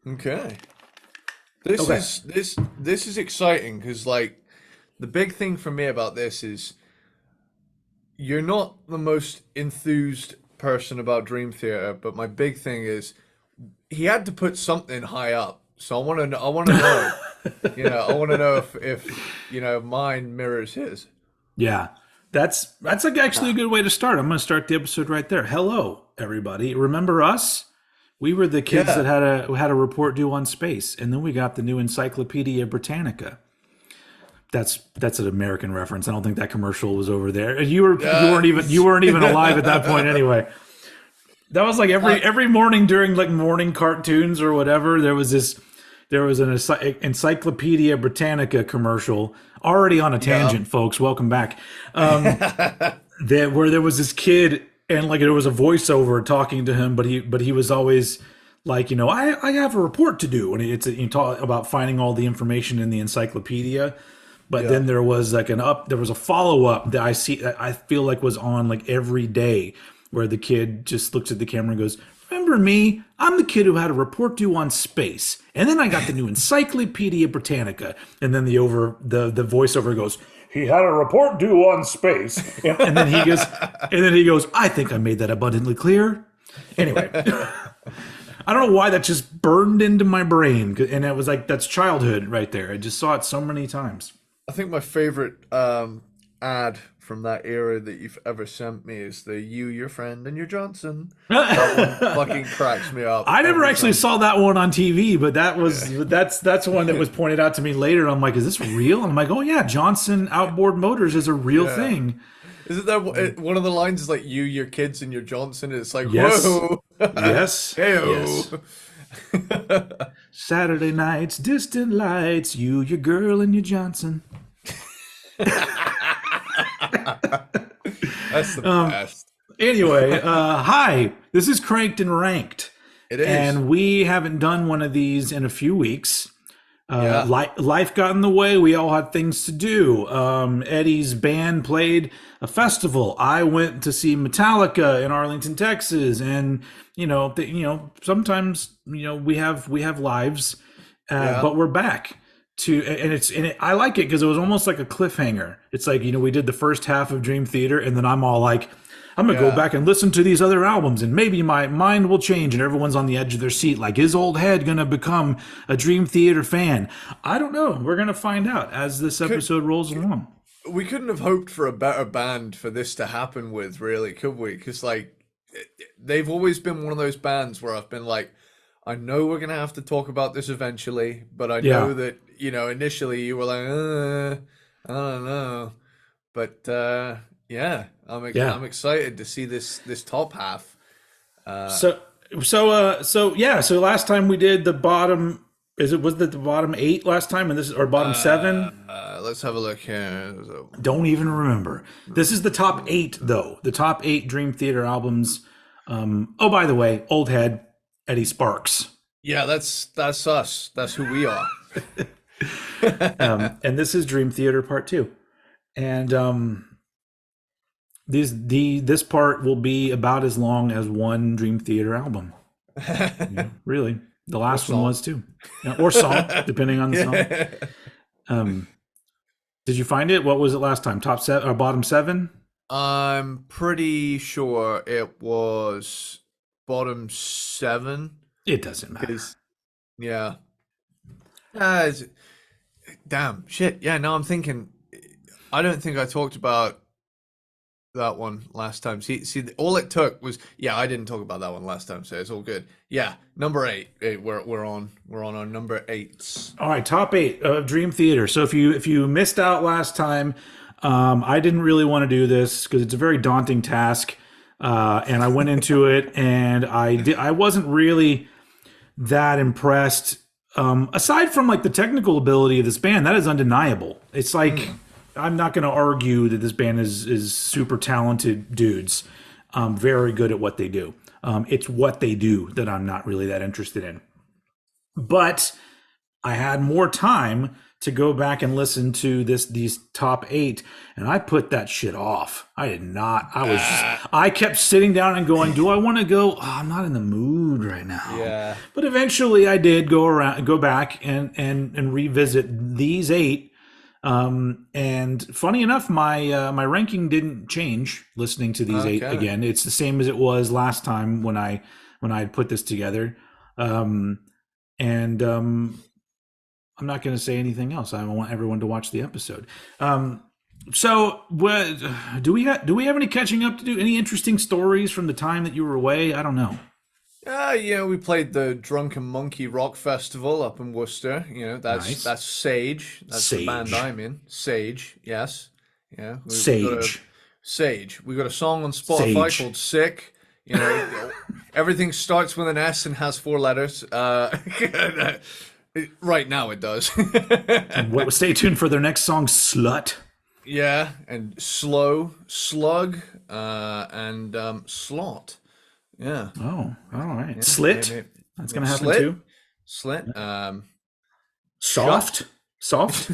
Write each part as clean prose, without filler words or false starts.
Okay. This Okay. is this is exciting because like the big thing for me about this is you're not the most enthused person about Dream Theater, but my big thing is he had to put something high up. So I want to know, I want to know if mine mirrors his. Yeah. That's like actually a good way to start. I'm going to start the episode right there. Hello, everybody. Remember us? We were the kids that Yeah. had a report due on space, and then we got the new Encyclopedia Britannica. That's an American reference. I don't think that commercial was over there. Uh, You weren't even alive at that point anyway. That was like I, every morning during like morning cartoons or whatever. There was an Encyclopedia Britannica commercial already on a yeah. tangent, folks. Welcome back. Where there was this kid and like there was a voiceover talking to him, but he was always like, I have a report to do, and you talk about finding all the information in the encyclopedia. But Yeah. then there was like there was a follow up that I feel like was on like every day, where the kid just looks at the camera and goes, "Remember me? I'm the kid who had a report due on space, and then I got the new Encyclopedia Britannica." And then the voiceover goes, "He had a report due on space," and then he goes, "I think I made that abundantly clear." Anyway, I don't know why that just burned into my brain, and it was like that's childhood right there. I just saw it so many times. I think my favorite ad from that era that you've ever sent me is the "You, Your Friend, and Your Johnson." That one fucking cracks me up I never every actually time. saw that one on TV, but that's one that was pointed out to me later. I'm like, is this real? And I'm like, oh yeah, Johnson outboard motors is a real Yeah. thing. Isn't that one of the lines is like "You, your kids, and your Johnson"? It's like Yes, whoa, yes, yes. hey Saturday nights, distant lights, you, your girl, and your Johnson. That's the best. Anyway, hi, this is Cranked and Ranked, It is. and we haven't done one of these in a few weeks. Yeah. Life got in the way. We all had things to do. Eddie's band played a festival. I went to see Metallica in Arlington, Texas, and sometimes we have lives, Yeah. but we're back to I like it because it was almost like a cliffhanger. It's like we did the first half of Dream Theater, and then I'm all like, I'm gonna go Yeah. back and listen to these other albums, and maybe my mind will change. And everyone's on the edge of their seat, like, is old head gonna become a Dream Theater fan? I don't know. We're gonna find out as this Could, episode rolls along. we couldn't have hoped for a better band for this to happen with, really, could we? Because like they've always been one of those bands where I've been like, I know we're gonna have to talk about this eventually, but I Yeah, know that initially you were like, I don't know, but yeah, yeah. I'm excited to see this top half. Uh, So, so last time we did the bottom. Was it the bottom 8 last time, and this is or bottom 7? let's have a look here. So, Don't even remember. This is the top 8 though. The top 8 Dream Theater albums. Oh, by the way, old head Eddie Sparxx. yeah, that's us. That's who we are. And this is Dream Theater Part 2. And this part will be about as long as one Dream Theater album. Really, the Or last one song. was too, or song, depending on the song. Yeah. Um, did you find it? What was it last time? Top 7 or bottom 7? I'm pretty sure it was bottom 7 It doesn't matter. because yeah. Uh, it's- damn shit. Yeah, now I'm thinking I don't think I talked about that one last time. See, all it took was I didn't talk about that one last time, so it's all good. Yeah, number 8. We're on our number 8s. All right, top 8 of Dream Theater. So if you missed out last time, I didn't really want to do this because it's a very daunting task, and I went into it and I wasn't really that impressed. Aside from like the technical ability of this band, that is undeniable. It's like I'm not going to argue that this band is super talented dudes, very good at what they do. It's what they do that I'm not really that interested in. But I had more time to go back and listen to these top 8, and I put that shit off. I did not. I kept sitting down and going, do I want to go? Oh, I'm not in the mood right now. Yeah. But eventually I did go back and revisit these 8. And funny enough, my ranking didn't change listening to these 8 again. It's the same as it was last time when I had put this together. I'm not going to say anything else. I want everyone to watch the episode. So, what do we have any catching up to do? Any interesting stories from the time that you were away? I don't know. Yeah, we played the Drunken Monkey Rock Festival up in Worcester. That's Sage. That's the band I'm in. Sage, yes. Yeah. Sage. We got a song on Spotify called Sick. Everything starts with an S and has 4 letters. Right now it does. Stay tuned for their next song, Slut. Yeah, and Slow, Slug, and Slot. Yeah. Oh, all right. Yeah, Slit. Maybe. That's going to happen too. Slit. Soft. Soft.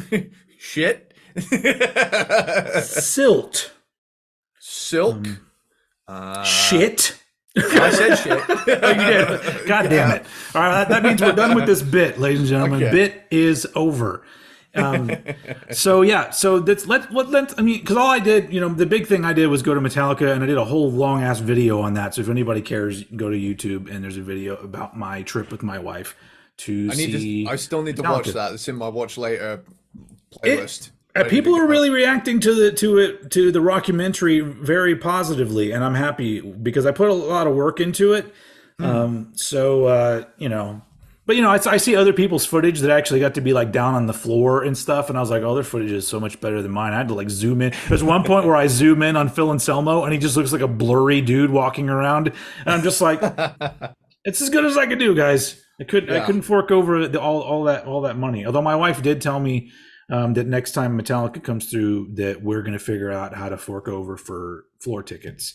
Shit. Silt. Silk. Shit. I said shit. Oh, you did. God damn it. All right, that means we're done with this bit, ladies and gentlemen. Okay. Bit is over. So let's because all I did, the big thing I did was go to Metallica, and I did a whole long ass video on that. So if anybody cares, go to YouTube, and there's a video about my trip with my wife to see. I still need to watch that. It's in my watch later playlist. People are really reacting to the rockumentary very positively, and I'm happy because I put a lot of work into it. But I see other people's footage that actually got to be like down on the floor and stuff, and I was like, oh, their footage is so much better than mine. I had to like zoom in. There's one point where I zoom in on Phil Anselmo, and he just looks like a blurry dude walking around, and I'm just like, it's as good as I could do, guys. I couldn't fork over all that money. Although my wife did tell me that next time Metallica comes through, that we're going to figure out how to fork over for floor tickets.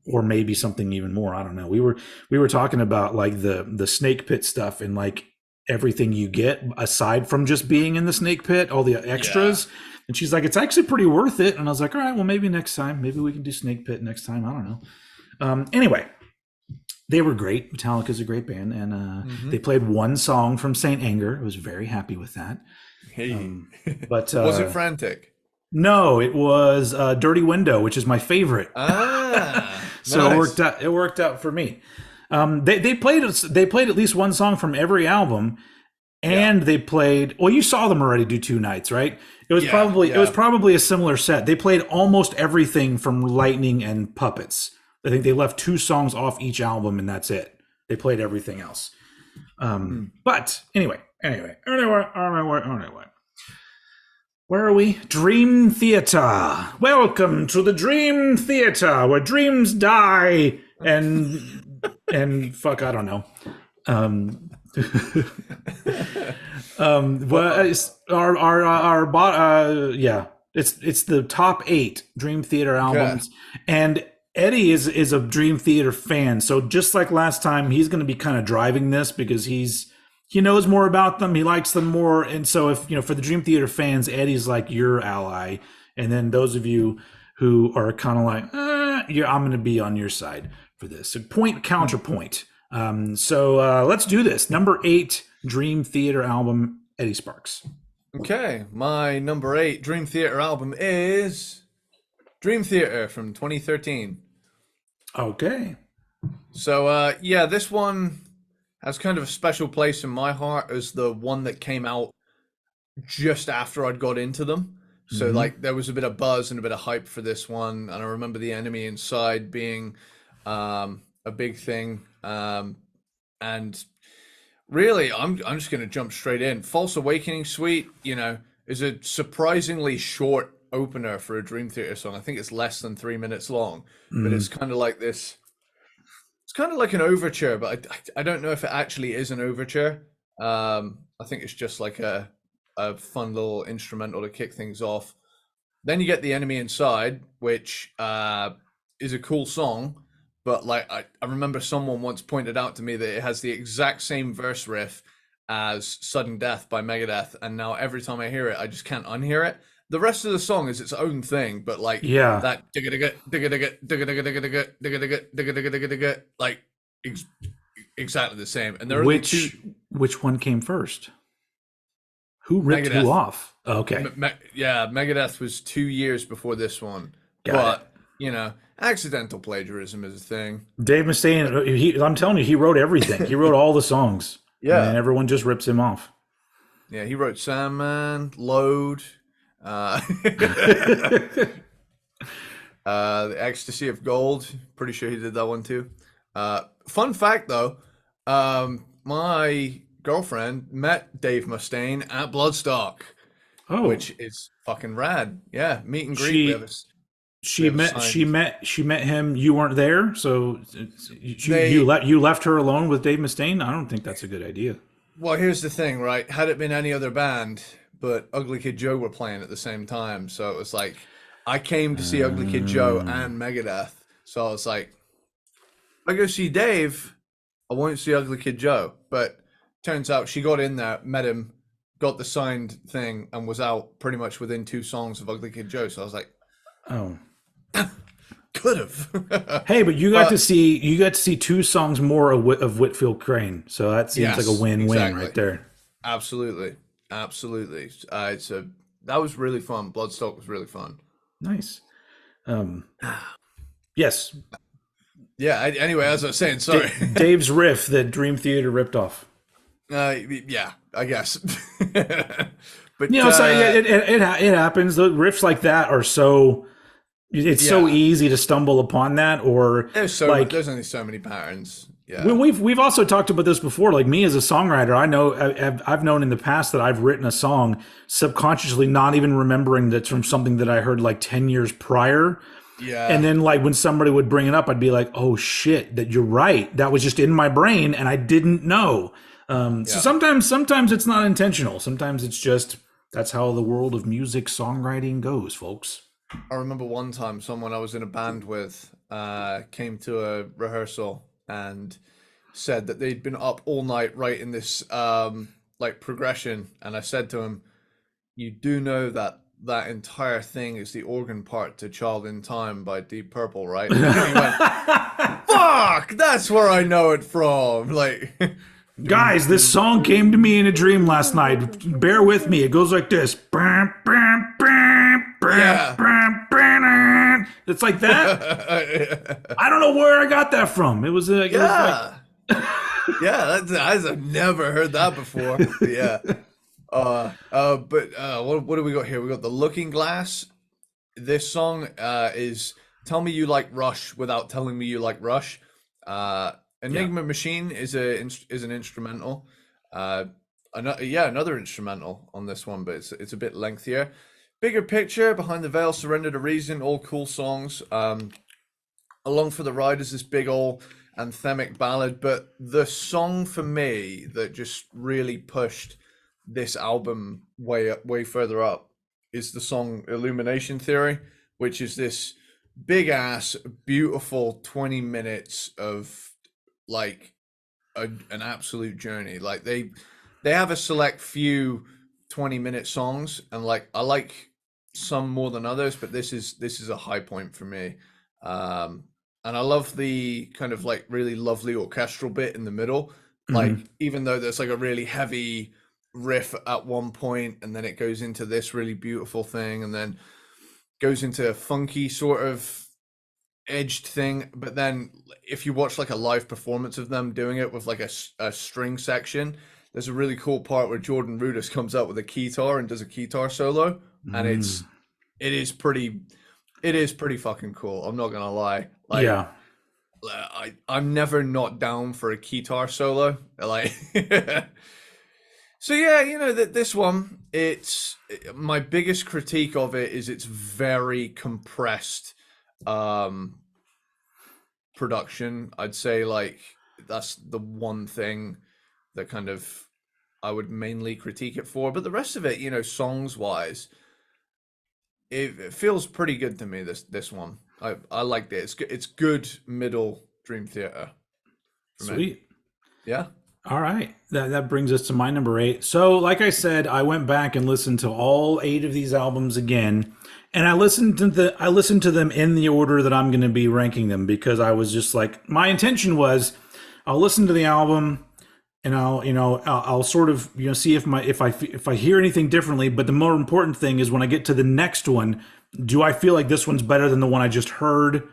Or maybe something even more. I don't know. We were talking about like the snake pit stuff and like everything you get aside from just being in the snake pit, all the extras. Yeah. And she's like, it's actually pretty worth it. And I was like, all right, well, maybe next time. Maybe we can do snake pit next time. I don't know. Anyway, they were great. Metallica's a great band. And they played one song from Saint Anger. I was very happy with that. But was it Frantic? No, it was Dirty Window, which is my favorite. So nice. It worked out for me. They played at least one song from every album, and they played. Well, you saw them already do 2 nights, right? It was probably a similar set. They played almost everything from Lightning and Puppets. I think they left 2 songs off each album, and that's it. They played everything else. But anyway. Where are we? Dream Theater. Welcome to the Dream Theater, where dreams die and fuck, I don't know. It's the top 8 Dream Theater albums, and Eddie is a Dream Theater fan. So just like last time, he's going to be kind of driving this because he knows more about them. He likes them more. And so if, for the Dream Theater fans, Eddie's like your ally. And then those of you who are kind of like, I'm going to be on your side for this. So counterpoint. So let's do this. Number 8 Dream Theater album, Eddie Sparxx. Okay. My number 8 Dream Theater album is Dream Theater from 2013. Okay. So, this one has kind of a special place in my heart as the one that came out just after I'd got into them. So like there was a bit of buzz and a bit of hype for this one. And I remember The Enemy Inside being a big thing. And really, I'm just going to jump straight in. False Awakening Suite, is a surprisingly short opener for a Dream Theater song. I think it's less than 3 minutes long, but it's kind of like this. It's kind of like an overture, but I don't know if it actually is an overture. I think it's just like a fun little instrumental to kick things off. Then you get The Enemy Inside, which is a cool song, but like I remember someone once pointed out to me that it has the exact same verse riff as Sudden Death by Megadeth, and now every time I hear it, I just can't unhear it. The rest of the song is its own thing, but like Yeah. that digga digga digga digga digga digga digga digga digga digga digga digga digga digga like ex- exactly the same. And there are only two. Which one came first? Who ripped who Megadeth, off? Okay. yeah, Megadeth was 2 years before this one, Got it. but accidental plagiarism is a thing. Dave Mustaine, I'm telling you, he wrote everything. He wrote all the songs, and then Yeah, everyone just rips him off. yeah, he wrote Sandman, Load, uh, The Ecstasy of Gold. Pretty sure he did that one too. Fun fact though, my girlfriend met Dave Mustaine at Bloodstock, Oh, which is fucking rad. Yeah, meet and greet. We have she a we she have a met she signed. met she met him. You weren't there, so They you left her alone with Dave Mustaine. I don't think that's a good idea. Well, here's the thing, right? Had it been any other band, but Ugly Kid Joe were playing at the same time, so it was like I came to see Ugly Kid Joe Um, and Megadeth. So I was like, I go see Dave, I won't see Ugly Kid Joe. But turns out she got in there, met him, got the signed thing, and was out pretty much within 2 songs of Ugly Kid Joe. So I was like, oh, could have. hey, but But you got to see 2 songs more of Whitfield Crane, so that seems like a yes, win-win exactly. right there. Absolutely. Absolutely. That was really fun. Bloodstock was really fun. Nice. Um, yes, Yeah. Anyway, as I was saying, sorry. Dave's riff that Dream Theater ripped off. Yeah, I guess. You But know, so it happens. The riffs like that are so it's so yeah, easy to stumble upon that, or like there's only so many patterns. we- Yeah, we've also talked about this before. Like me as a songwriter, I know I've known in the past that I've written a song subconsciously, not even remembering that's from something that I heard like 10 years prior. And yeah, then like when somebody would bring it up, I'd be like, "Oh shit, that you're right. That was just in my brain, and I didn't know." So yeah. sometimes it's not intentional. Sometimes it's just that's how the world of music songwriting goes, folks. I remember one time someone I was in a band with came to a rehearsal and said that they'd been up all night writing this like progression, and I said to him, "You do know that that entire thing is the organ part to Child in Time by Deep Purple, right?" And he went, "Fuck, that's where I know it from." Like, doom, Guys, this doom. song came to me in a dream last night. Bear with me. It goes like this. Yeah. It's like that. I don't know where I got that from. It was like Yeah. Yeah, I've never heard that before. But yeah. What do we got here? We got The Looking Glass. This song is Tell Me You Like Rush Without Telling Me You Like Rush. yeah. Enigma Machine is an instrumental. Another instrumental on this one, but it's a bit lengthier. Bigger Picture, Behind the Veil, Surrender to Reason, all cool songs. Along for the Ride is this big old anthemic ballad, but the song for me that just really pushed this album way further up is the song Illumination Theory, which is this big ass beautiful 20 minutes of like an absolute journey. Like they have a select few 20-minute songs, and like I like some more than others, but this is a high point for me. And I love the kind of like really lovely orchestral bit in the middle. Like Mhm. even though there's like a really heavy riff at one point, and then it goes into this really beautiful thing, and then goes into a funky sort of edged thing. But then if you watch like a live performance of them doing it with like a string section, there's a really cool part where Jordan Rudess comes out with a keytar and does a keytar solo, and Mm. it is pretty it is pretty fucking cool. I'm not gonna lie. Like Yeah. I'm never not down for a keytar solo. Like so yeah, that this one, it's my biggest critique of it is it's very compressed um production. I'd say like that's the one thing that kind of I would mainly critique it for. But the rest of it, songs wise, it feels pretty good to me. This one, I liked it. It's good middle Dream Theater for me. Sweet. Yeah. All right. That brings us to my number 8. So, like I said, I went back and listened to all 8 of these albums again, and I listened to them in the order that I'm going to be ranking them because I was just like my intention was I'll listen to the album and I'll sort of see if I hear anything differently, but the more important thing is when I get to the next one, do I feel like this one's better than the one I just heard?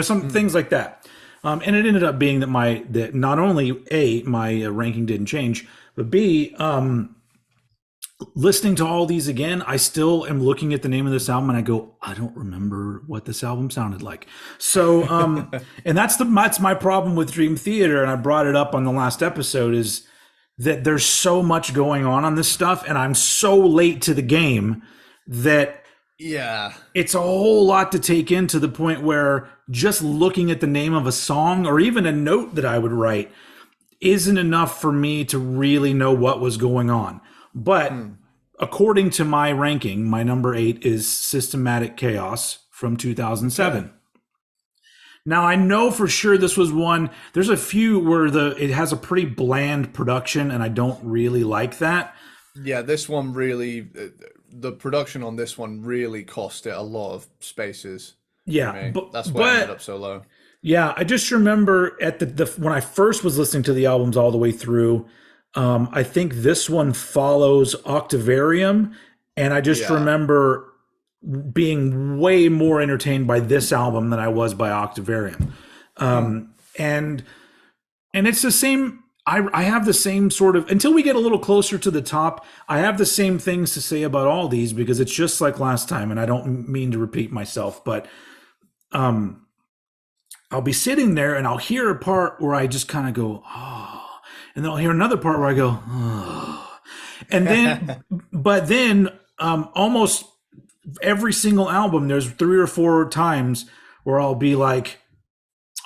Some things like that. And it ended up being that not only A, my ranking didn't change, but B, listening to all these again, I still am looking at the name of this album and I go, I don't remember what this album sounded like. So, and that's my problem with Dream Theater. And I brought it up on the last episode is that there's so much going on this stuff. And I'm so late to the game that Yeah. it's a whole lot to take in to the point where just looking at the name of a song or even a note that I would write isn't enough for me to really know what was going on. But according to my ranking, my number 8 is Systematic Chaos from 2007. Okay. Now I know for sure this was one. There's a few where it has a pretty bland production, and I don't really like that. Yeah, this one really, the production on this one really cost it a lot of spaces for Yeah, me. That's why it ended up but so low. yeah, I just remember at the when I first was listening to the albums all the way through. I think this one follows Octavarium, and I just Yeah. remember being way more entertained by this album than I was by Octavarium. And it's the same. I have the same sort of until we get a little closer to the top. I have the same things to say about all these because it's just like last time, and I don't mean to repeat myself, but I'll be sitting there and I'll hear a part where I just kind of go, oh, and then I'll hear another part where I go, oh, and then, but then almost every single album, there's 3 or 4 times where I'll be like,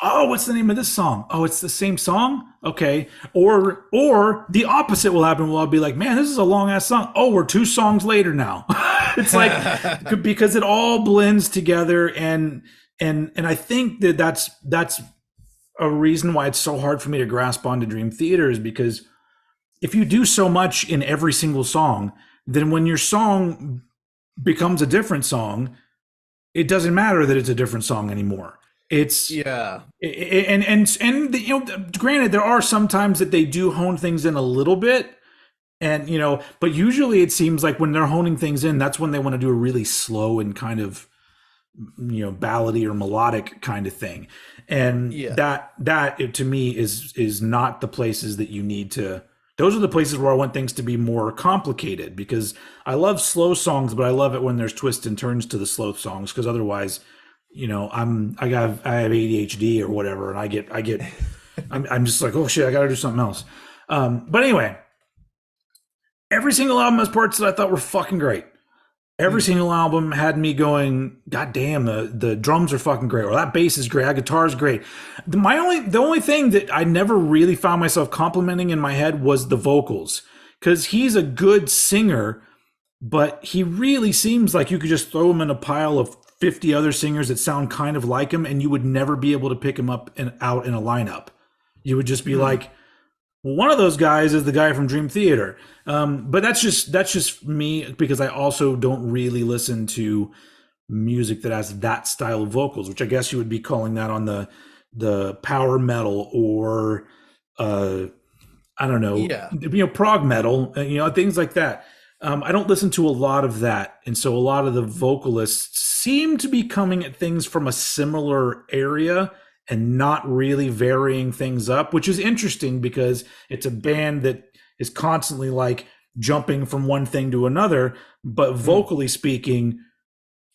oh, what's the name of this song? Oh, it's the same song? Okay. Or the opposite will happen where I'll be like, man, this is a long ass song. Oh, we're 2 songs later now. It's like because it all blends together and I think that's a reason why it's so hard for me to grasp onto Dream Theater is because if you do so much in every single song, then when your song becomes a different song, it doesn't matter that it's a different song anymore. It's Yeah. and granted, there are some times that they do hone things in a little bit, and but usually it seems like when they're honing things in, that's when they want to do a really slow and kind of ballady or melodic kind of thing, and Yeah. that to me is not the places that you need to. Those are the places where I want things to be more complicated because I love slow songs, but I love it when there's twists and turns to the slow songs because otherwise, I have ADHD or whatever, and I get I'm just like, oh shit, I got to do something else. But anyway, every single album has parts that I thought were fucking great. Every single album had me going, God damn, the drums are fucking great, or that bass is great, that guitar is great. The only thing that I never really found myself complimenting in my head was the vocals, because he's a good singer, but he really seems like you could just throw him in a pile of 50 other singers that sound kind of like him, and you would never be able to pick him up and out in a lineup. You would just be like, well, one of those guys is the guy from Dream Theater. But that's just me because I also don't really listen to music that has that style of vocals, which I guess you would be calling that on the power metal or I don't know, Yeah. prog metal, things like that. I don't listen to a lot of that, and so a lot of the vocalists seem to be coming at things from a similar area and not really varying things up, which is interesting because it's a band that is constantly like jumping from one thing to another, but vocally speaking,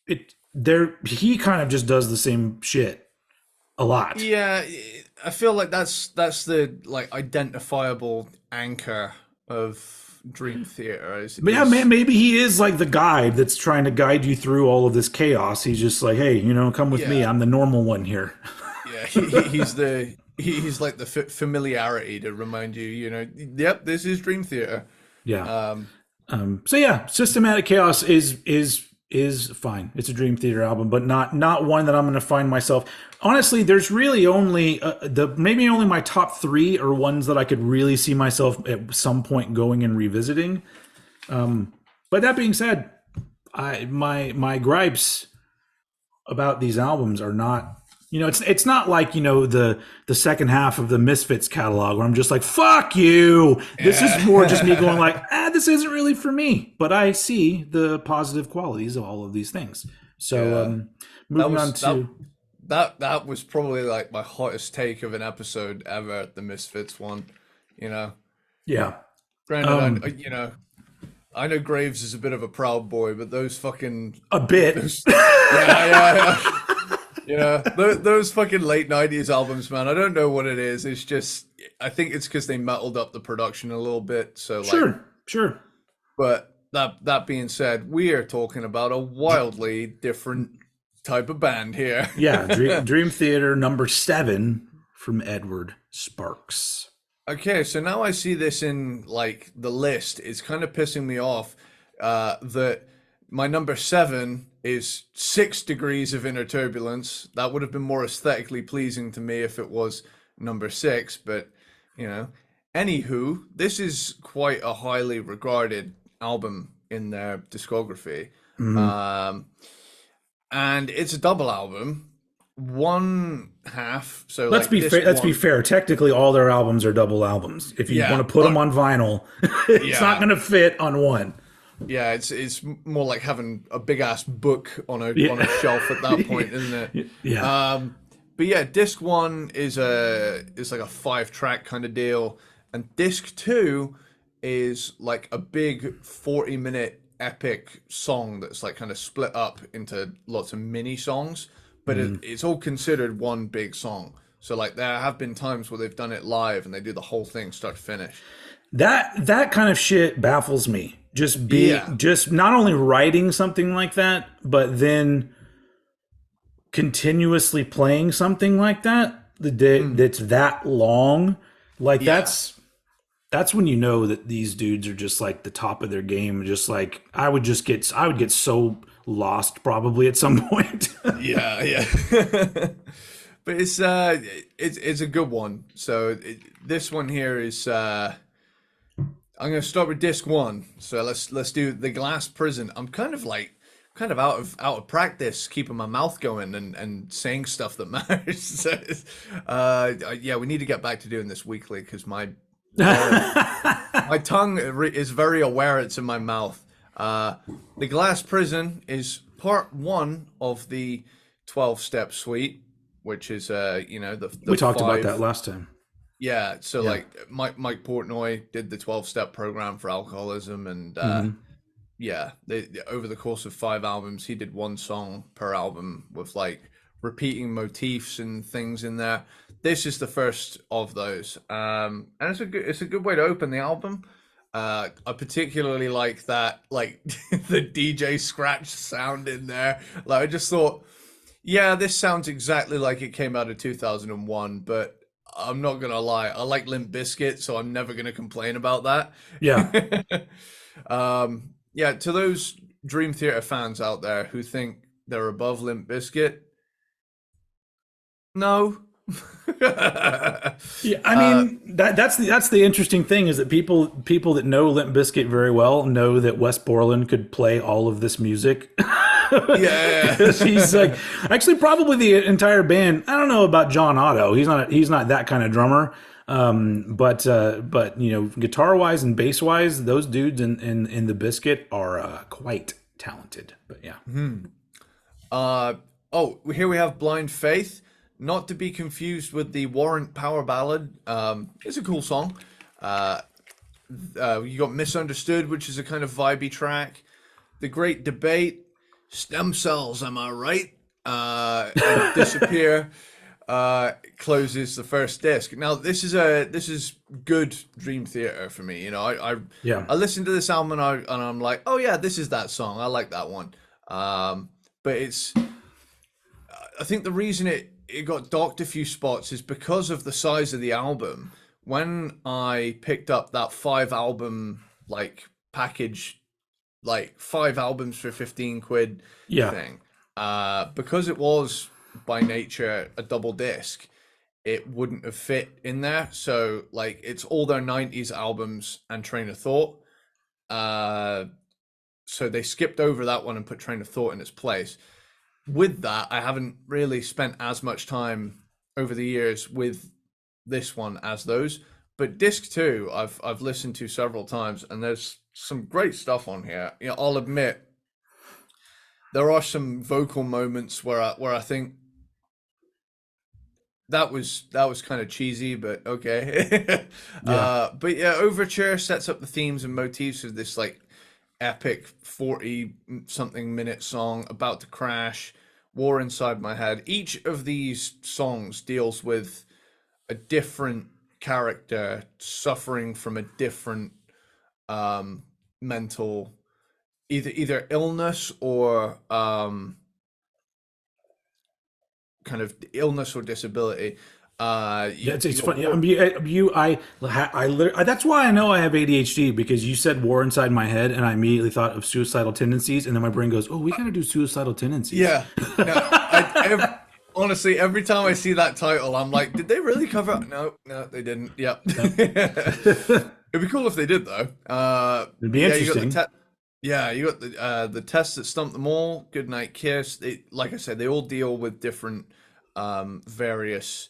he kind of just does the same shit a lot. Yeah, I feel like that's the like identifiable anchor of Dream Theater But yeah, maybe he is like the guide that's trying to guide you through all of this chaos. He's just like, hey, come with me. Yeah. I'm the normal one here. Yeah, he's like the familiarity to remind you, yep, this is Dream Theater. Yeah. Um, So yeah, Systematic Chaos is is fine. It's a Dream Theater album, but not one that I'm going to find myself. Honestly, there's really only the maybe only my top three are ones that I could really see myself at some point going and revisiting. But that being said, my gripes about these albums are not, it's not like, the second half of the Misfits catalog where I'm just like, fuck you. This is more just me going like, this isn't really for me, but I see the positive qualities of all of these things. So Yeah. That moving on was that to that was probably like my hottest take of an episode ever, the Misfits one. You know, yeah. granted, I know Graves is a bit of a proud boy, but those fucking A bit. those yeah. Those fucking late '90s albums, man. I don't know what it is. It's just I think it's because they metaled up the production a little bit. So like, Sure. but that being said, we are talking about a wildly different type of band here. Yeah, Dream Theater number 7 from Edward Sparxx. Okay, so now I see this in like the list. It's kind of pissing me off that my number 7 is 6 Degrees of Inner Turbulence. That would have been more aesthetically pleasing to me if it was number 6, but you know. Anywho, this is quite a highly regarded album in their discography. And it's a double album. One half, so Let's like be this fair. Let's one, be fair. Technically, all their albums are double albums. If you Yeah, want to put them on vinyl, it's Yeah. not going to fit on one. yeah, it's more like having a big ass book on a shelf at that point, isn't it? Yeah. But yeah, disc 1 is like a 5-track kind of deal, and disc 2 is like a big 40-minute epic song that's like kind of split up into lots of mini songs, but it's all considered one big song. So like there have been times where they've done it live and they do the whole thing start to finish. That kind of shit baffles me. Yeah. Just not only writing something like that, but then continuously playing something like that that's that long. Like Yeah. that's when you know that these dudes are just like the top of their game. Just like I would get so lost probably at some point. Yeah. But it's a good one. So this one here is I'm gonna start with disc 1. So let's do The Glass Prison. I'm kind of out of practice keeping my mouth going and saying stuff that matters. So yeah, we need to get back to doing this weekly because my tongue is very aware it's in my mouth. The Glass Prison is part 1 of the 12-step suite, which is the We talked about 5. that last time. Yeah, so like Mike Portnoy did the 12-step program for alcoholism, and over the course of 5 albums, he did 1 song per album with like repeating motifs and things in there. This is the first of those, and it's a good way to open the album. I particularly like that, like the DJ scratch sound in there. Like I just thought, yeah, this sounds exactly like it came out of 2001, but I'm not gonna lie, I like Limp Bizkit, so I'm never gonna complain about that. Yeah. Yeah, to those Dream Theater fans out there who think they're above Limp Bizkit, no. Yeah, I mean that's the interesting thing is that people that know Limp Bizkit very well know that Wes Borland could play all of this music. Yeah. Because he's like actually probably the entire band. I don't know about John Otto. He's not that kind of drummer. But guitar wise and bass wise, those dudes in the Biscuit are quite talented. But yeah. Here we have Blind Faith, not to be confused with the Warrant Power Ballad. It's a cool song. You got Misunderstood, which is a kind of vibey track. The Great Debate, Stem Cells, am I right? And Disappear closes the first disc. Now this is good Dream Theater for me. I listened to this album and I'm like, oh yeah, this is that song. I like that one. But I think the reason it got docked a few spots is because of the size of the album. When I picked up that 5 album like package like 5 albums for 15 quid Yeah. thing. Because it was by nature a double disc, it wouldn't have fit in there. So like it's all their 90s albums and Train of Thought. Uh, so they skipped over that one and put Train of Thought in its place. With that, I haven't really spent as much time over the years with this one as those. But disc two, I've listened to several times, and there's some great stuff on here. You know, I'll admit there are some vocal moments where I think that was kind of cheesy, but okay. Yeah. But yeah, Overture sets up the themes and motifs of this like epic 40 something minute song about to crash, War Inside My Head. Each of these songs deals with a different character suffering from a different mental either illness or kind of illness or disability. Yeah, it's you got funny. war. That's why I know I have ADHD, because you said war inside my head, and I immediately thought of suicidal tendencies, and then my brain goes, "Oh, we gotta do suicidal tendencies." Yeah. No, honestly, every time I see that title, I'm like, did they really cover it? No, no, they didn't. Yep. It'd be cool if they did, though. It'd be Yeah, you got interesting. you got the tests that stumped them all. Good Night Kiss. Like I said, they all deal with different, various,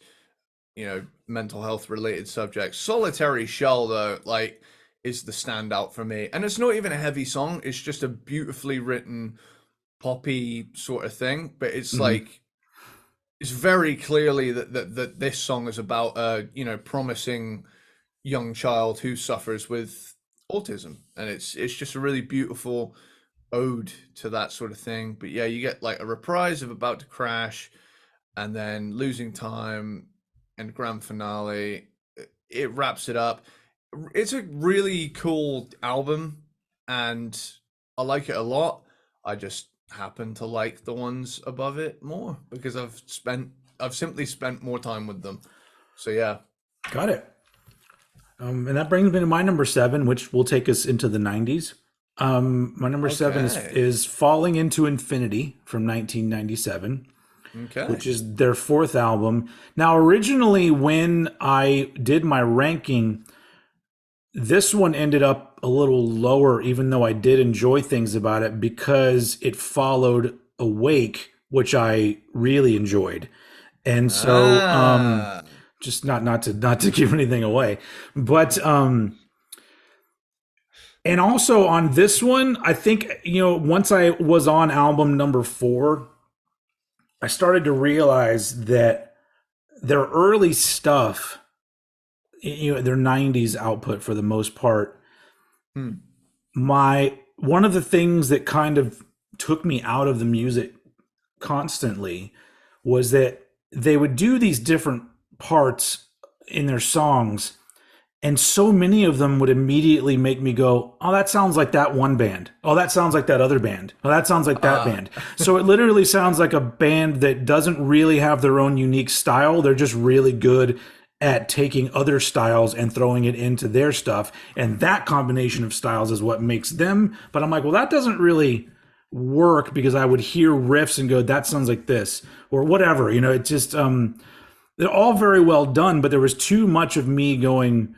mental health related subjects. Solitary Shell, though, like, is the standout for me, and it's not even a heavy song. It's just a beautifully written poppy sort of thing, but it's Hmm. like it's very clearly that this song is about a promising young child who suffers with autism, and it's just a really beautiful ode to that sort of thing. But yeah, you get like a reprise of About to Crash, and then Losing Time, and grand finale. It wraps it up. It's a really cool album, and I like it a lot. I just happen to like the ones above it more because I've simply spent more time with them. So yeah. Got it. And that brings me to my number seven, which will take us into the '90s. My number seven is Okay. is Falling into Infinity from 1997, Okay. which is their fourth album. Now, originally, when I did my ranking, this one ended up a little lower, even though I did enjoy things about it, because it followed Awake, which I really enjoyed. And so, Ah. just not to give anything away, but and also on this one, I think, once I was on album number four, I started to realize that their early stuff, their '90s output for the most part, Hmm. my one of the things that kind of took me out of the music constantly was that they would do these different parts in their songs, and so many of them would immediately make me go, "Oh, that sounds like that one band. Oh, that sounds like that other band. Oh, that sounds like that Ah. band." So it literally sounds like a band that doesn't really have their own unique style. They're just really good at taking other styles and throwing it into their stuff. And that combination of styles is what makes them. But I'm like, well, that doesn't really work, because I would hear riffs and go, that sounds like this or whatever. It just, they're all very well done, but there was too much of me going,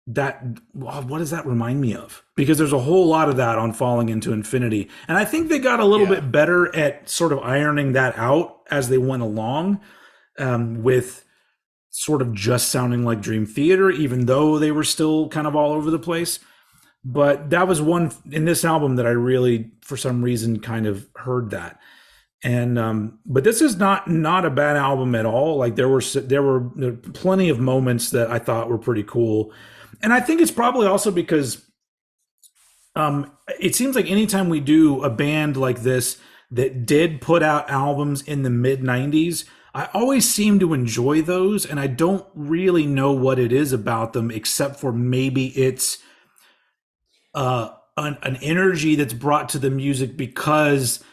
that what does that remind me of? Because there's a whole lot of that on Falling into Infinity, and I think they got a little Yeah. bit better at sort of ironing that out as they went along, with sort of just sounding like Dream Theater, even though they were still kind of all over the place. But that was one in this album that I really, for some reason, kind of heard that. And but this is not a bad album at all. Like there were plenty of moments that I thought were pretty cool, and I think it's probably also because it seems like anytime we do a band like this that did put out albums in the mid '90s, I always seem to enjoy those, and I don't really know what it is about them, except for maybe it's an energy that's brought to the music, because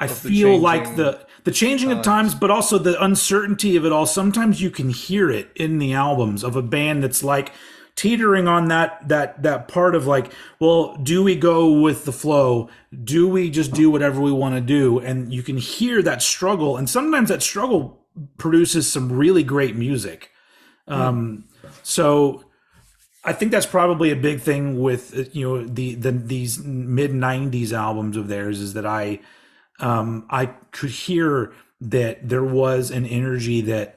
I Of the feel like changing the changing of times, times. but also the uncertainty of it all. Sometimes you can hear it in the albums of a band that's like teetering on that part of like, well, do we go with the flow? Do we just do whatever we want to do? And you can hear that struggle, and sometimes that struggle produces some really great music. Hmm. So I think that's probably a big thing with these mid '90s albums of theirs, is that I could hear that there was an energy that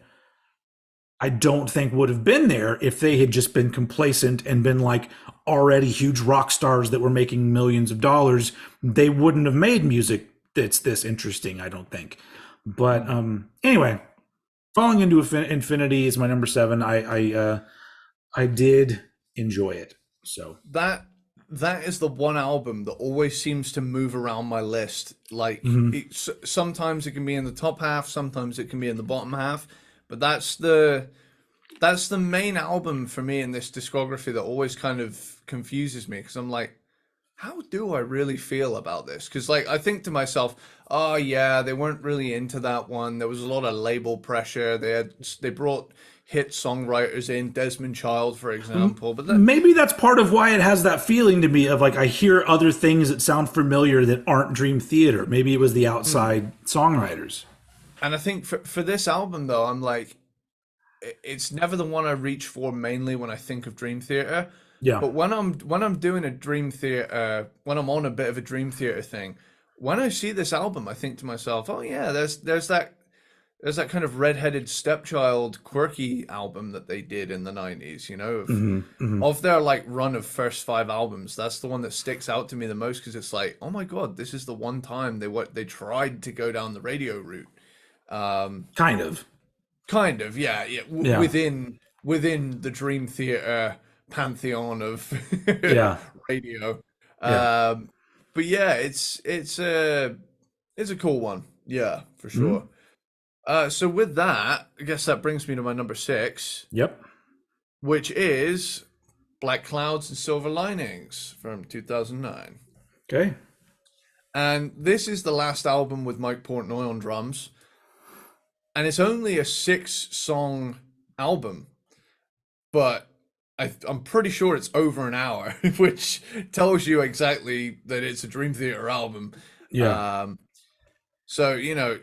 I don't think would have been there if they had just been complacent and been like already huge rock stars that were making millions of dollars. They wouldn't have made music that's this interesting, I don't think. But Hmm. anyway, falling into infinity is my number seven. I did enjoy it. So That that is the one album that always seems to move around my list. Like mhm. sometimes it can be in the top half, sometimes it can be in the bottom half, but that's the main album for me in this discography that always kind of confuses me because I'm like, how do I really feel about this? Because like I think to myself, oh yeah, they weren't really into that one. There was a lot of label pressure. They brought hit songwriters in, Desmond Child, for example. But that Maybe that's part of why it has that feeling to me of like I hear other things that sound familiar that aren't Dream Theater. Maybe it was the hmm. outside songwriters. And I think for this album though, I'm like, it's never the one I reach for mainly when I think of Dream Theater. Yeah. But when I'm doing a Dream Theater, when I'm on a bit of a Dream Theater thing, when I see this album, I think to myself, oh yeah, there's that kind of redheaded stepchild quirky album that they did in the 90s, of Hmm. Hmm. of their like run of first five albums. That's the one that sticks out to me the most because it's like, oh my God, this is the one time they tried to go down the radio route. Um, Kind of. Kind of, yeah, yeah, Yeah. within the Dream Theater pantheon of Yeah. radio. Yeah. Um, but yeah, it's a cool one, yeah, for Hmm. sure. So with that, I guess that brings me to my number six, Yep. which is Black Clouds and Silver Linings from 2009. Okay. And this is the last album with Mike Portnoy on drums, and it's only a six-song album, but I'm pretty sure it's over an hour, which tells you exactly that it's a Dream Theater album. Yeah. Um, so you know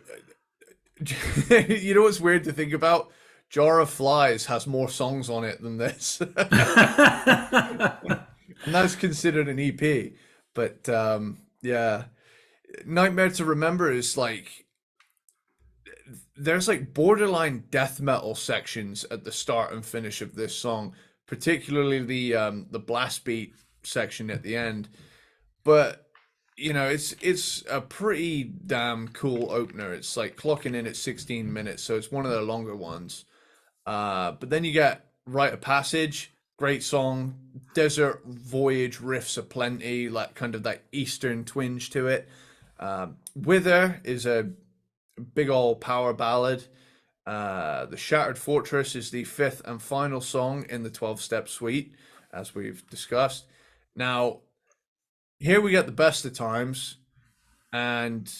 what's weird to think about? Jar of Flies has more songs on it than this, and that's considered an EP. But yeah, Nightmare to Remember is like there's like borderline death metal sections at the start and finish of this song, particularly the blast beat section at the end. But it's a pretty damn cool opener. It's like clocking in at 16 minutes, so it's one of the longer ones. But then you get Rite of Passage, great song. Desert Voyage riffs aplenty, like kind of that Eastern twinge to it. Wither is a big old power ballad. The Shattered Fortress is the fifth and final song in the 12-step suite, as we've discussed. Now, here we get the best of times, and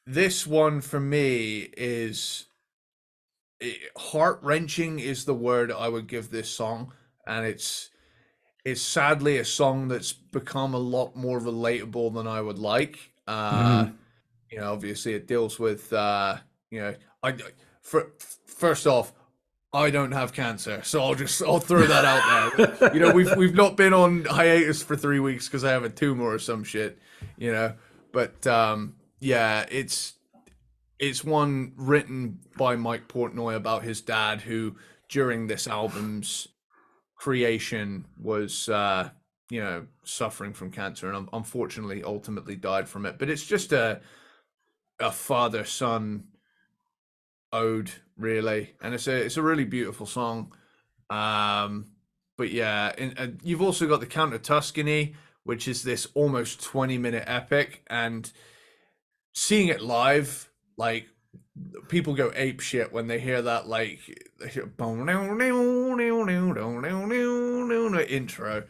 this one for me is heart wrenching is the word I would give this song, and it's sadly a song that's become a lot more relatable than I would like. Hmm. Obviously it deals with you know, I for first off, I don't have cancer, so I'll throw that out there. We've not been on hiatus for 3 weeks because I have a tumor or some shit, you know. But yeah, it's one written by Mike Portnoy about his dad, who during this album's creation was suffering from cancer and unfortunately ultimately died from it. But it's just a father son ode, really, and it's a really beautiful song. Um, but yeah, and you've also got the Count of Tuscany, which is this almost 20-minute epic, and seeing it live, like people go ape shit when they hear that, like they hear intro.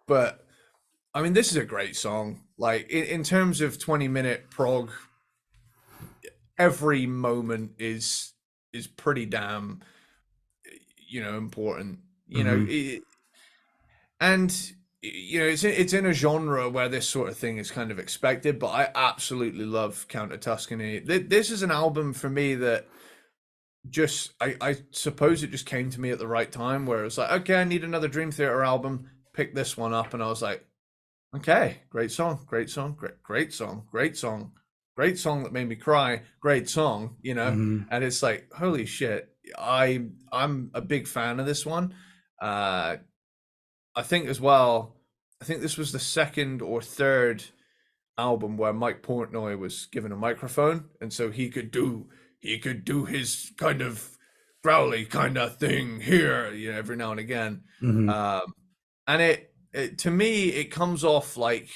But I mean, this is a great song. Like in terms of 20-minute prog, every moment is pretty damn important. You know, and you know it's in a genre where this sort of thing is kind of expected. But I absolutely love Count of Tuscany. This is an album for me that just I suppose it just came to me at the right time where it was like, okay, I need another Dream Theater album. Pick this one up, and I was like, okay, great song, great song, great song, great song, great song that made me cry, great song, you know. And it's like, holy shit, I'm a big fan of this one. I think as well, I think this was the second or third album where Mike Portnoy was given a microphone, and so he could do his kind of growly kind of thing here, you know, every now and again. And it to me it comes off like,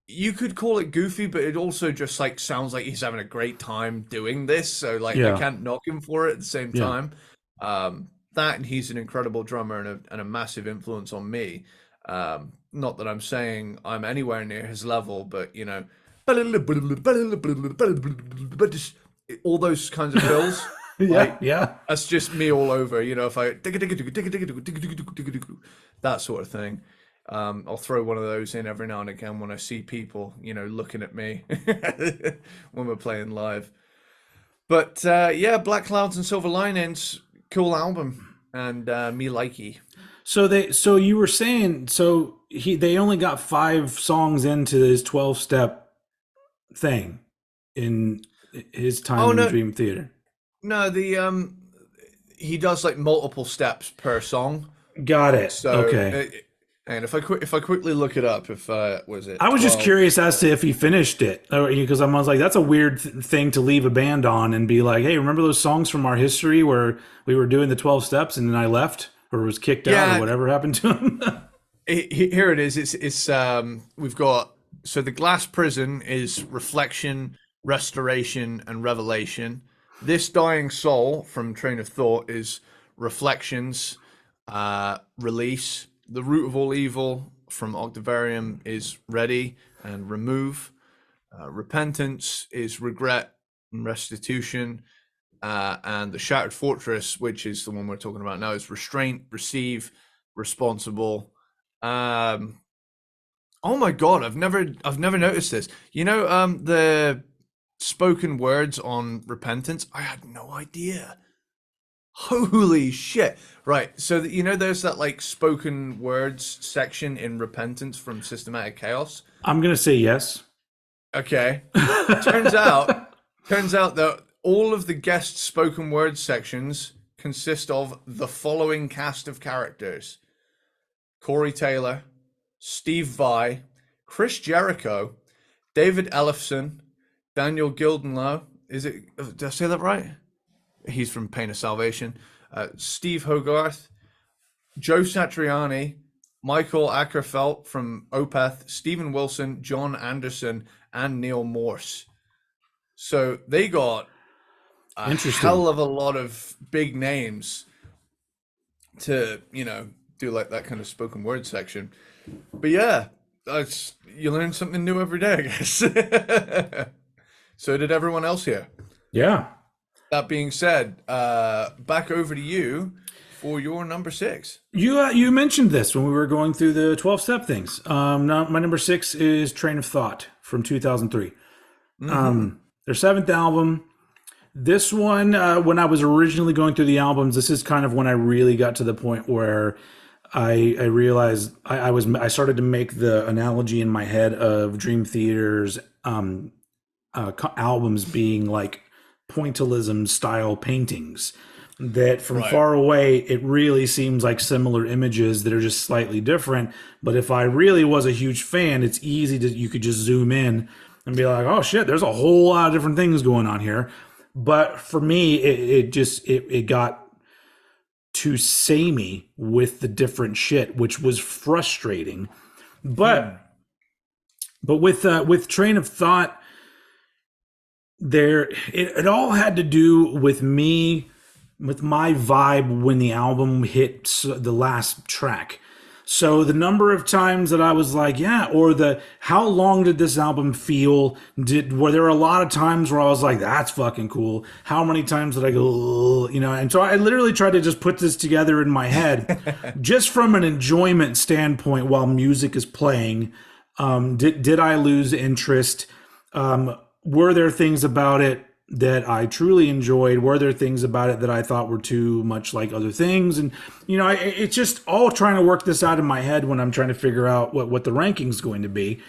you could call it goofy, but it also just like sounds like he's having a great time doing this. So like I Yeah. can't knock him for it at the same Yeah. time. That and he's an incredible drummer and a massive influence on me. Not that I'm saying I'm anywhere near his level, but you know, but just all those kinds of fills, Yeah. like Yeah. that's just me all over. You know, if I that sort of thing. I'll throw one of those in every now and again when I see people, you know, looking at me when we're playing live. But yeah, Black Clouds and Silver Linings, cool album, and me likey. So you were saying, they only got 5 songs into his 12-step thing in his Oh time in no, Dream Theater. no, he does like multiple steps per song. Got it. So Okay. and if I quickly look it up, if was it I was just 12? curious as to if he finished it, because I was like, that's a weird thing to leave a band on and be like, hey, remember those songs from our history where we were doing the 12 steps and then I left or was kicked out Yeah, or whatever happened to him? here it is. It's we've got, so the Glass Prison is reflection, restoration, and revelation. This Dying Soul from Train of Thought is reflections, release. The Root of All Evil from Octavarium is ready and remove. Repentance is regret and restitution. And the Shattered Fortress, which is the one we're talking about now, is restraint, receive, responsible. Oh my god, I've never noticed this. You know, the spoken words on Repentance, I had no idea. Holy shit. Right. So you know there's that like spoken words section in Repentance from Systematic Chaos. I'm going to say yes. Okay. Turns out that all of the guest spoken word sections consist of the following cast of characters: Corey Taylor, Steve Vai, Chris Jericho, David Ellefson, Daniel Gildenlow. Did I say that right? He's from Pain of Salvation. Steve Hogarth, Joe Satriani, Michael Ackerfeld from Opeth, Stephen Wilson, John Anderson, and Neil Morse. So they got a hell of a lot of big names to, you know, do like that kind of spoken word section. But yeah, you learn something new every day, I guess. So did everyone else here. Yeah. That being said, back over to you for your number 6. You mentioned this when we were going through the 12-step things. Now my number 6 is Train of Thought from 2003. Their 7th album. This one, when I was originally going through the albums, this is kind of when I really got to the point where I realized I started to make the analogy in my head of Dream Theater's albums being like pointillism style paintings, that from far away it really seems like similar images that are just slightly different, but if I really was a huge fan, it's easy to, you could just zoom in and be like, oh shit, there's a whole lot of different things going on here. But for me, it got too samey with the different shit, which was frustrating. But with Train of Thought, it all had to do with me, with my vibe when the album hit the last track. So the number of times that I was like, yeah, or the how long did this album feel? Were there a lot of times where I was like, that's fucking cool? How many times did I go, ugh, And so I literally tried to just put this together in my head, just from an enjoyment standpoint while music is playing. Did I lose interest? Were there things about it that I truly enjoyed? Were there things about it that I thought were too much like other things? And it's just all trying to work this out in my head when I'm trying to figure out what the ranking's going to be.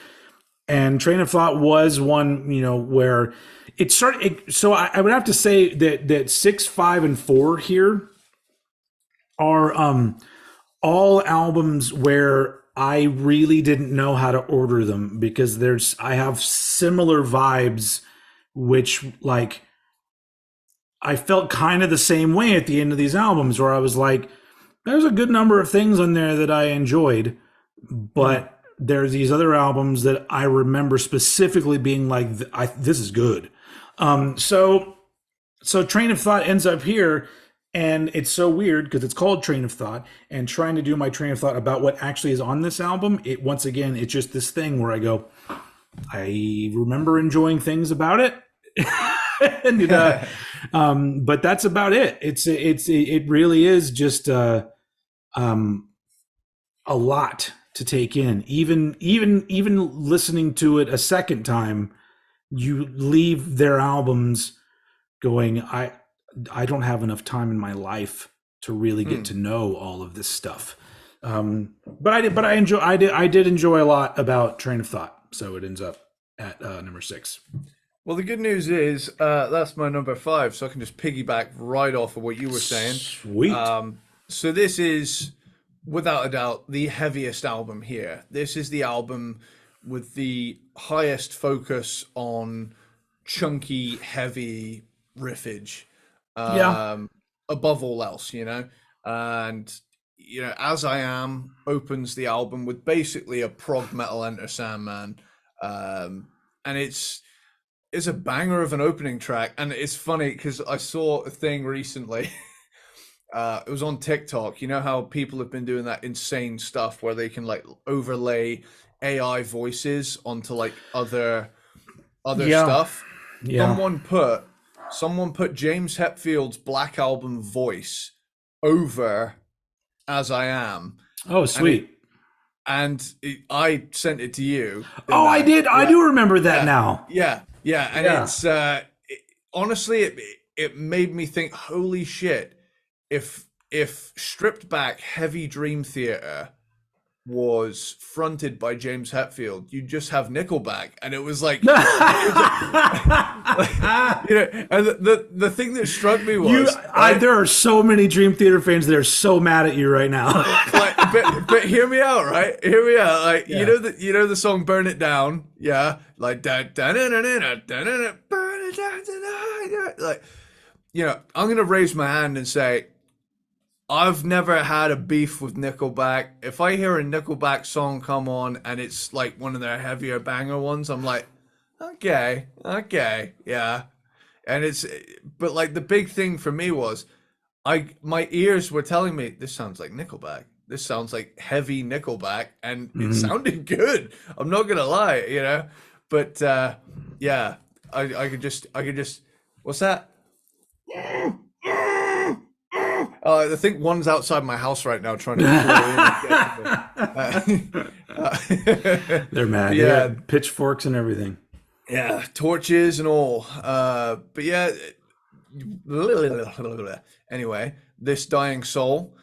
And Train of Thought was one, where it started. So I would have to say that 6, 5, and 4 here are all albums where I really didn't know how to order them, because I have similar vibes, which like I felt kind of the same way at the end of these albums, where I was like, there's a good number of things on there that I enjoyed, but there's these other albums that I remember specifically being like, this is good. So Train of Thought ends up here. And it's so weird because it's called Train of Thought, and trying to do my train of thought about what actually is on this album, once again, it's just this thing where I go, I remember enjoying things about it. But that's about it. It really is just a lot to take in. Even listening to it a second time, you leave their albums going, I don't have enough time in my life to really get to know all of this stuff. But I did enjoy a lot about Train of Thought. So it ends up at number 6. Well, the good news is that's my number 5, so I can just piggyback right off of what you were saying. Sweet. So this is, without a doubt, the heaviest album here. This is the album with the highest focus on chunky, heavy riffage. Above all else, and As I Am opens the album with basically a prog metal Enter Sandman, and it's a banger of an opening track. And it's funny because I saw a thing recently. It was on TikTok. You know how people have been doing that insane stuff where they can like overlay AI voices onto like other stuff. Yeah. Someone put James Hetfield's Black Album voice over As I Am. Oh, sweet. I sent it to you. Oh, I did. Yeah. I do remember that now. Yeah. And it's honestly, it made me think, holy shit, if stripped back heavy Dream Theater was fronted by James Hetfield, you just have Nickelback, and it was like, and the thing that struck me was, there are so many Dream Theater fans that are so mad at you right now. but hear me out, right? Hear me out. Like, yeah. You know the song "Burn It Down," yeah, like burn it down, like, I'm gonna raise my hand and say, I've never had a beef with Nickelback. If I hear a Nickelback song come on and it's like one of their heavier banger ones, I'm like, okay, yeah. And but like the big thing for me was, my ears were telling me, this sounds like Nickelback. This sounds like heavy Nickelback, and it sounded good. I'm not gonna lie, But yeah, I could just, what's that? I think one's outside my house right now trying to they're mad. Yeah, pitchforks and everything. Yeah, torches and all. But yeah, anyway, This Dying Soul,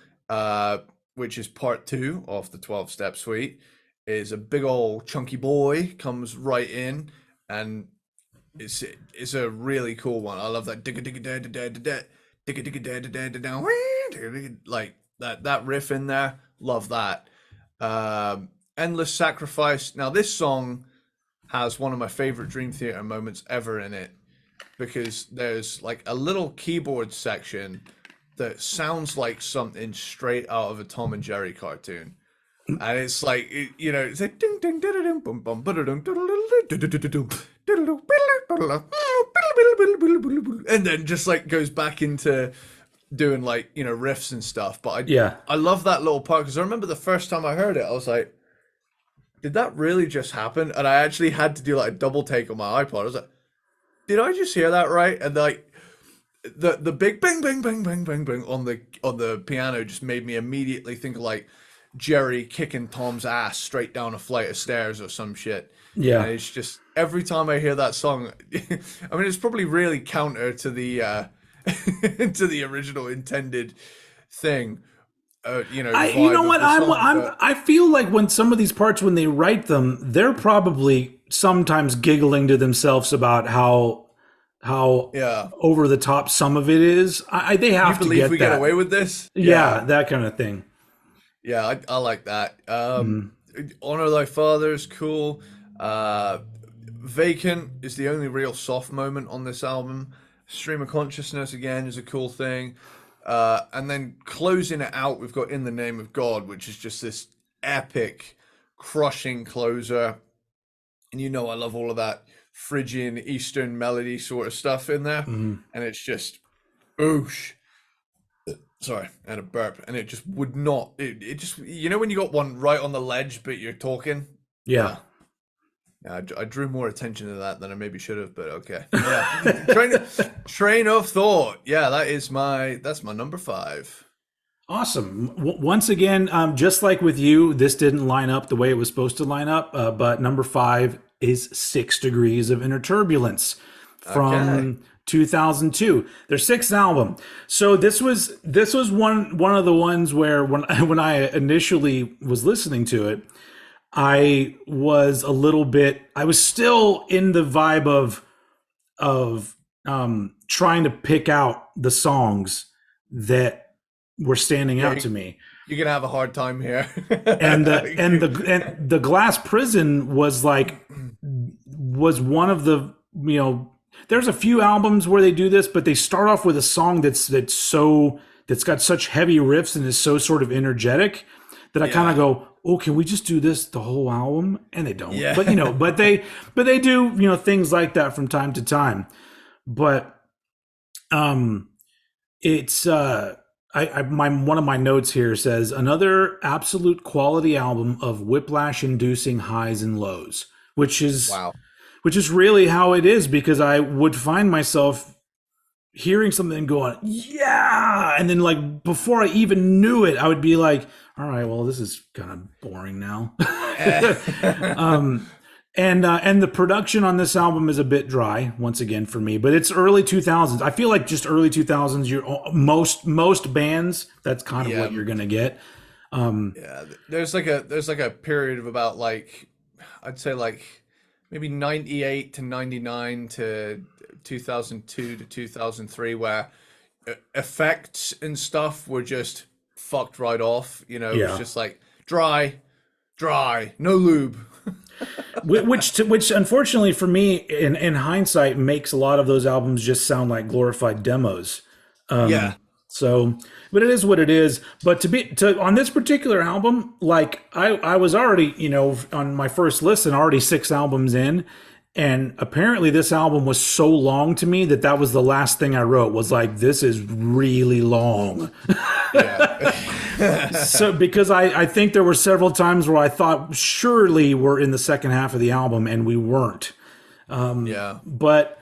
which is part 2 of the 12-step suite, is a big old chunky boy, comes right in, and it's a really cool one. I love that like that riff in there. Love that. Endless Sacrifice. Now this song has one of my favorite Dream Theater moments ever in it, because there's like a little keyboard section that sounds like something straight out of a Tom and Jerry cartoon. And it's like, it's like ding ding ding ding bum bum and then just like goes back into doing like, you know, riffs and stuff. But Yeah. I love that little part because I remember the first time I heard it, I was like, did that really just happen? And I actually had to do like a double take on my iPod. I was like, did I just hear that right? And like the big bang bang bang bang bang bang on the piano just made me immediately think of like Jerry kicking Tom's ass straight down a flight of stairs or some shit. And Yeah. it's just every time I hear that song, I mean, it's probably really counter to the to the original intended thing, you know, You know vibe of what? the song. But I feel like when some of these parts, when they write them, they're probably sometimes giggling to themselves about how yeah, over the top some of it is. They you have to believe get we get that. away with this? Yeah, Yeah, that kind of thing. yeah, I like that. Mm. Honor Thy Father is cool. Uh, Vacant is the only real soft moment on this album. Stream of Consciousness again is a cool thing. And then closing it out, we've got In the Name of God, which is just this epic, crushing closer. And you know I love all of that Phrygian Eastern melody sort of stuff in there. Mm. And it's just oosh. Sorry, I had a burp. And it just would not it just you know when you got one right on the ledge but you're talking? Yeah. Yeah. Yeah, I drew more attention to that than I maybe should have, but okay. Yeah. Train of thought. Yeah, that's my number 5. Awesome. Once again, just like with you, this didn't line up the way it was supposed to line up. But number 5 is 6 Degrees of Inner Turbulence from Okay. 2002. Their sixth album. So this was one of the ones where when I initially was listening to it, I was a little bit. I was still in the vibe of trying to pick out the songs that were standing Yeah, out to me. you're gonna have a hard time here. And the Glass Prison was one of the, you know, there's a few albums where they do this, but they start off with a song that's got such heavy riffs and is so sort of energetic that I kind of go, oh, can we just do this the whole album? And they don't. Yeah. But you know, but they do, you know, things like that from time to time. But it's one of my notes here says another absolute quality album of whiplash inducing highs and lows, which is Wow. really how it is, because I would find myself hearing something and going, yeah, and then like before I even knew it, I would be like, all right, well, this is kind of boring now. And the production on this album is a bit dry once again for me, but it's early 2000s. I feel like just early 2000s. Most bands, that's kind of what you're gonna get. Yeah, there's like a period of about like I'd say like maybe 98 to 99 to 2002 to 2003 where effects and stuff were just fucked right off, you know. It was just like dry, no lube. which unfortunately for me in hindsight makes a lot of those albums just sound like glorified demos. Yeah. So, but it is what it is. But to on this particular album, like I was already, you know, on my first listen, already 6 albums in, and apparently this album was so long to me that was the last thing I wrote was like, this is really long. Yeah. So because I think there were several times where I thought surely we're in the second half of the album and we weren't. Yeah. But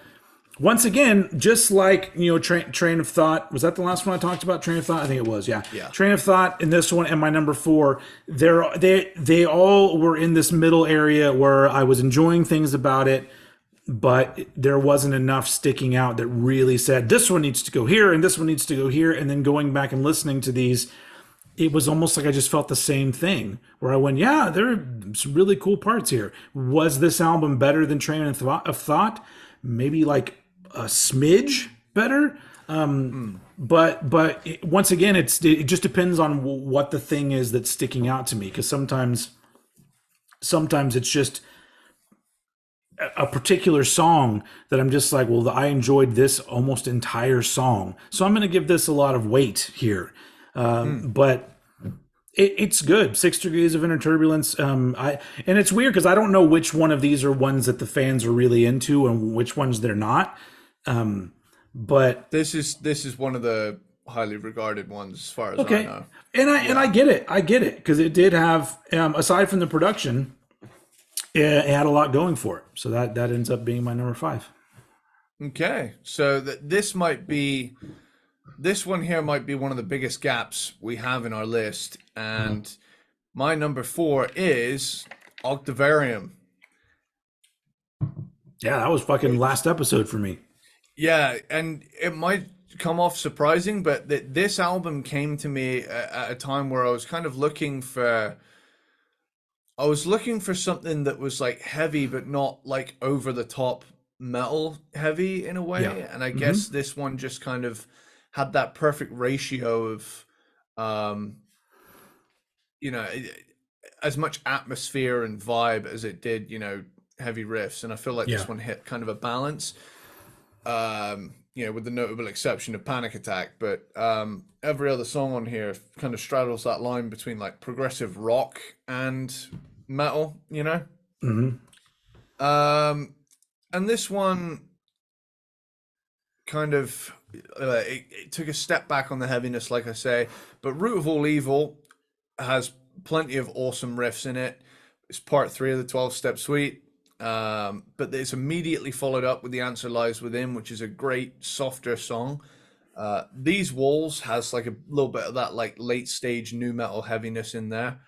once again, just like, you know, Train of Thought, was that the last one I talked about? Train of Thought, I think it was. Yeah. Train of Thought in this one and my number 4, they all were in this middle area where I was enjoying things about it, but there wasn't enough sticking out that really said this one needs to go here and this one needs to go here. And then going back and listening to these, it was almost like I just felt the same thing where I went, yeah, there are some really cool parts here. Was this album better than Train of Thought? Maybe like a smidge better. But once again, it just depends on what the thing is that's sticking out to me. Because sometimes it's just a particular song that I'm just like, well, I enjoyed this almost entire song, so I'm going to give this a lot of weight here. But it's good. 6 Degrees of Inner Turbulence. And it's weird because I don't know which one of these are ones that the fans are really into and which ones they're not. But this is one of the highly regarded ones as far as I Okay, know. and I Yeah. get it. I get it because it did have, aside from the production, it had a lot going for it. So that ends up being my number five. Okay. So that this one here might be one of the biggest gaps we have in our list, Mhm. and my number four is Octavarium. Yeah, that was fucking last episode for me. Yeah, and it might come off surprising, but this album came to me at a time where I was looking for something that was like heavy but not like over the top metal heavy in a Yeah. way, and I Hmm. guess this one just kind of had that perfect ratio of um you know as much atmosphere and vibe as it did, heavy riffs, and I feel like Yeah. this one hit kind of a balance. With the notable exception of Panic Attack, but every other song on here kind of straddles that line between like progressive rock and metal. Hmm. Um, and this one kind of it took a step back on the heaviness, like I say, but Root of All Evil has plenty of awesome riffs in it. It's part three of the 12-step suite. But it's immediately followed up with The Answer Lies Within, which is a great, softer song. These Walls has like a little bit of that like late stage new metal heaviness in there.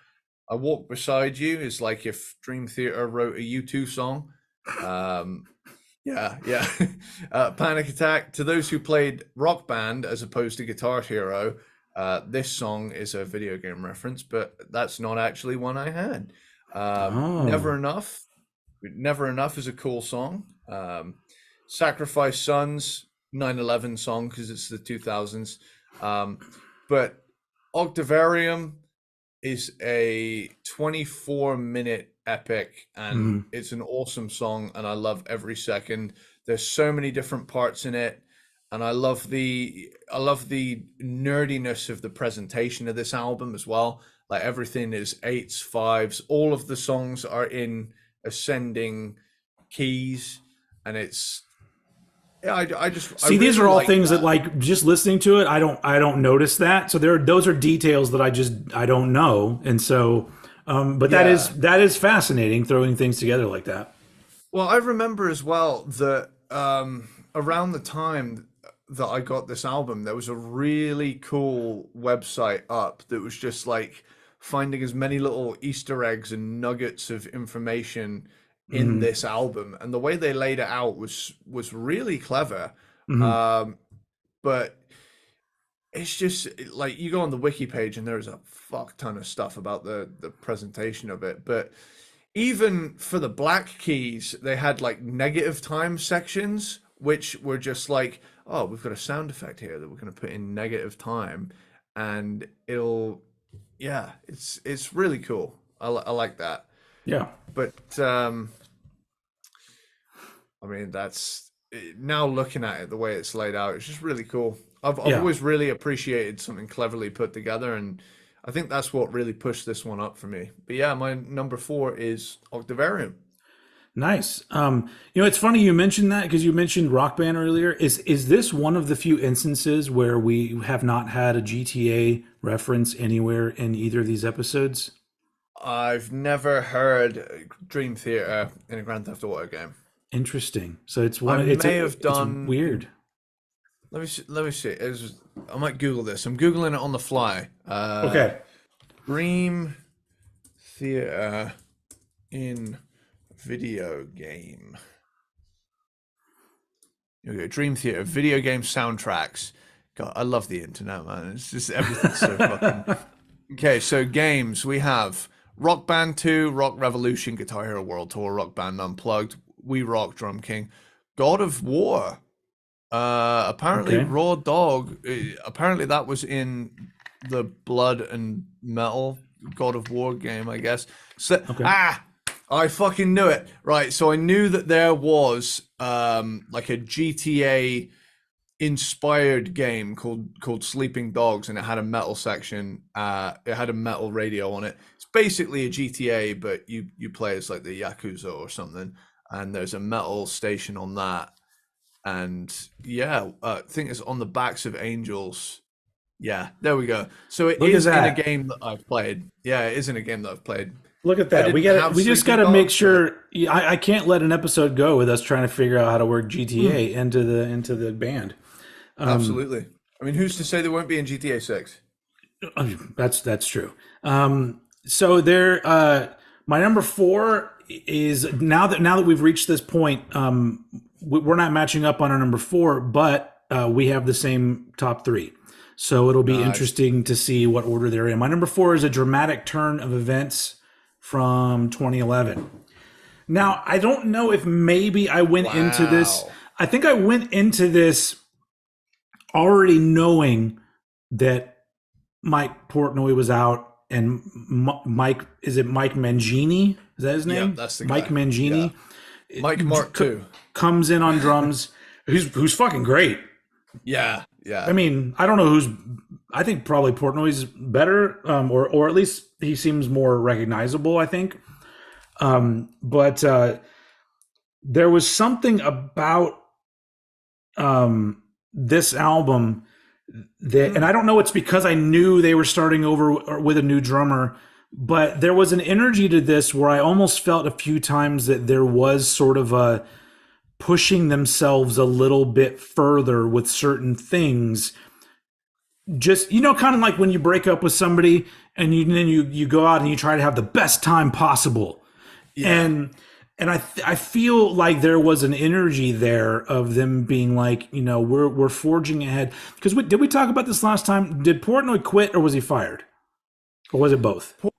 I Walk Beside You is like if Dream Theater wrote a U2 song. Um, yeah, yeah. Panic Attack. To those who played Rock Band as opposed to Guitar Hero, this song is a video game reference, but that's not actually one I had. Oh. Never Enough. Never Enough is a cool song. Sacrifice Sons, 9/11 song because it's the 2000s. But Octavarium is a 24-minute epic, and Mhm. it's an awesome song, and I love every second. There's so many different parts in it, and I love the nerdiness of the presentation of this album as well. Like everything is eights, fives. All of the songs are in ascending keys, and it's yeah. I See, these really are all like things that, that. like, just listening to it, I don't notice that. So those are details that I don't know, and so, but that is Yeah. that is fascinating throwing things together like that. Well, I remember as well that around the time that I got this album, there was a really cool website up that was just like finding as many little Easter eggs and nuggets of information in Hmm. this album, and the way they laid it out was really clever. Hmm. Um, but it's just like you go on the wiki page and there's a fuck ton of stuff about the presentation of it, but even for the black keys, they had like negative time sections, which were just like, oh, we've got a sound effect here that we're going to put in negative time, and yeah, it's really cool. I like that. Yeah. But I mean, now looking at it the way it's laid out, it's just really cool. I've Yeah. always really appreciated something cleverly put together, and I think that's what really pushed this one up for me. But yeah, my number four is Octavarium. Nice. It's funny you mentioned that because you mentioned Rock Band earlier. Is this one of the few instances where we have not had a GTA reference anywhere in either of these episodes? I've never heard Dream Theater in a Grand Theft Auto game. Interesting. So it's I one. may have It's done. weird. Let me see. Let me see. I might Google this. I'm googling it on the fly. Okay. Dream Theater in video game. Here we go. Dream Theater video game soundtracks. God, I love the internet, man. It's just everything's so fucking. Okay, so games we have Rock Band 2, Rock Revolution, Guitar Hero World Tour, Rock Band Unplugged, We Rock Drum King, God of War. Apparently Okay. Raw Dog. Apparently that was in the Blood and Metal God of War game, I guess. So Okay. I fucking knew it. Right, so I knew that there was like a GTA inspired game called Sleeping Dogs, and it had a metal section. It had a metal radio on it. It's basically a GTA, but you play as like the Yakuza or something, and there's a metal station on that. And yeah, I think it's on the Backs of Angels. Yeah, there we go. So it Look at is in a that. game that I've played. Yeah, it is in a game that I've played. Look at I that. We didn't got it. have We just Sleepy got to make Dog, but sure. I can't let an episode go with us trying to figure out how to work mm, GTA into the band. absolutely. I mean, who's to say they won't be in GTA 6? That's true. So there, my number four is now that we've reached this point. We're not matching up on our number four, but we have the same top three. So it'll be Nice. interesting to see what order they're in. My number four is a dramatic turn of events from 2011. Now, I don't know if maybe I went into this. Wow. I think I went into this already knowing that Mike Portnoy was out, and Mike, is it Mike Mangini? Is that his Yeah, name? that's the Mike guy. Yeah. Mangini Mike Mark II. comes in on drums. Who's fucking great. Yeah, I yeah. mean, I don't know who's. I think probably Portnoy's better, or at least he seems more recognizable. I think, but there was something about this album that, and Mm, I don't know, it's because I knew they were starting over with a new drummer, but there was an energy to this where I almost felt a few times that there was sort of a pushing themselves a little bit further with certain things. Just, kind of like when you break up with somebody and then you go out and you try to have the best time possible. yeah. And I feel like there was an energy there of them being like, we're forging ahead. Because did we talk about this last time? Did Portnoy quit or was he fired? Or was it both? Por-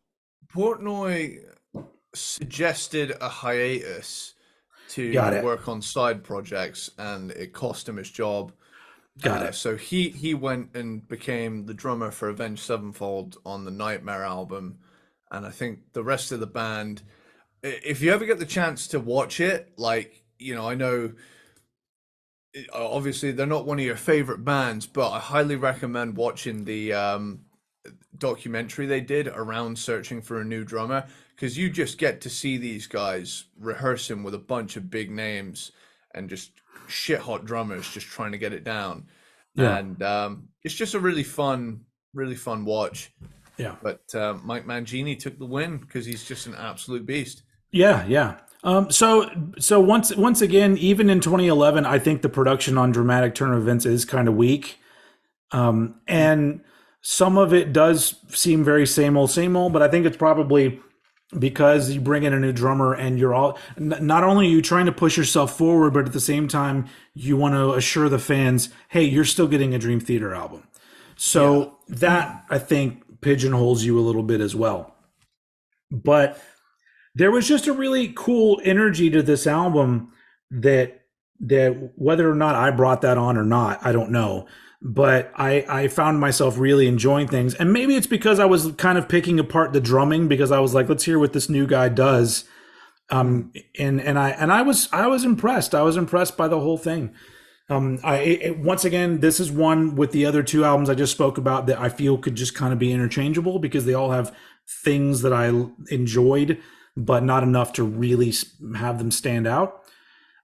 Portnoy suggested a hiatus to Got it. work on side projects, and it cost him his job. Got it. So he went and became the drummer for Avenged Sevenfold on the Nightmare album, and I think the rest of the band. If you ever get the chance to watch it, like I know obviously they're not one of your favorite bands, but I highly recommend watching the documentary they did around searching for a new drummer, because you just get to see these guys rehearsing with a bunch of big names and just shit hot drummers just trying to get it down. Yeah. And it's just a really fun watch. Yeah. But Mike Mangini took the win because he's just an absolute beast. Yeah. Yeah. So once again, even in 2011, I think the production on Dramatic Turn of Events is kind of weak. And some of it does seem very same old, but I think it's probably because you bring in a new drummer and you're not only are you trying to push yourself forward, but at the same time, you want to assure the fans, hey, you're still getting a Dream Theater album. Yeah. So that, I think, pigeonholes you a little bit as well. But there was just a really cool energy to this album that whether or not I brought that on or not, I don't know. But I found myself really enjoying things. And maybe it's because I was kind of picking apart the drumming, because I was like, let's hear what this new guy does. And I was impressed. I was impressed by the whole thing. Once again, this is one with the other two albums I just spoke about that I feel could just kind of be interchangeable, because they all have things that I enjoyed, but not enough to really have them stand out.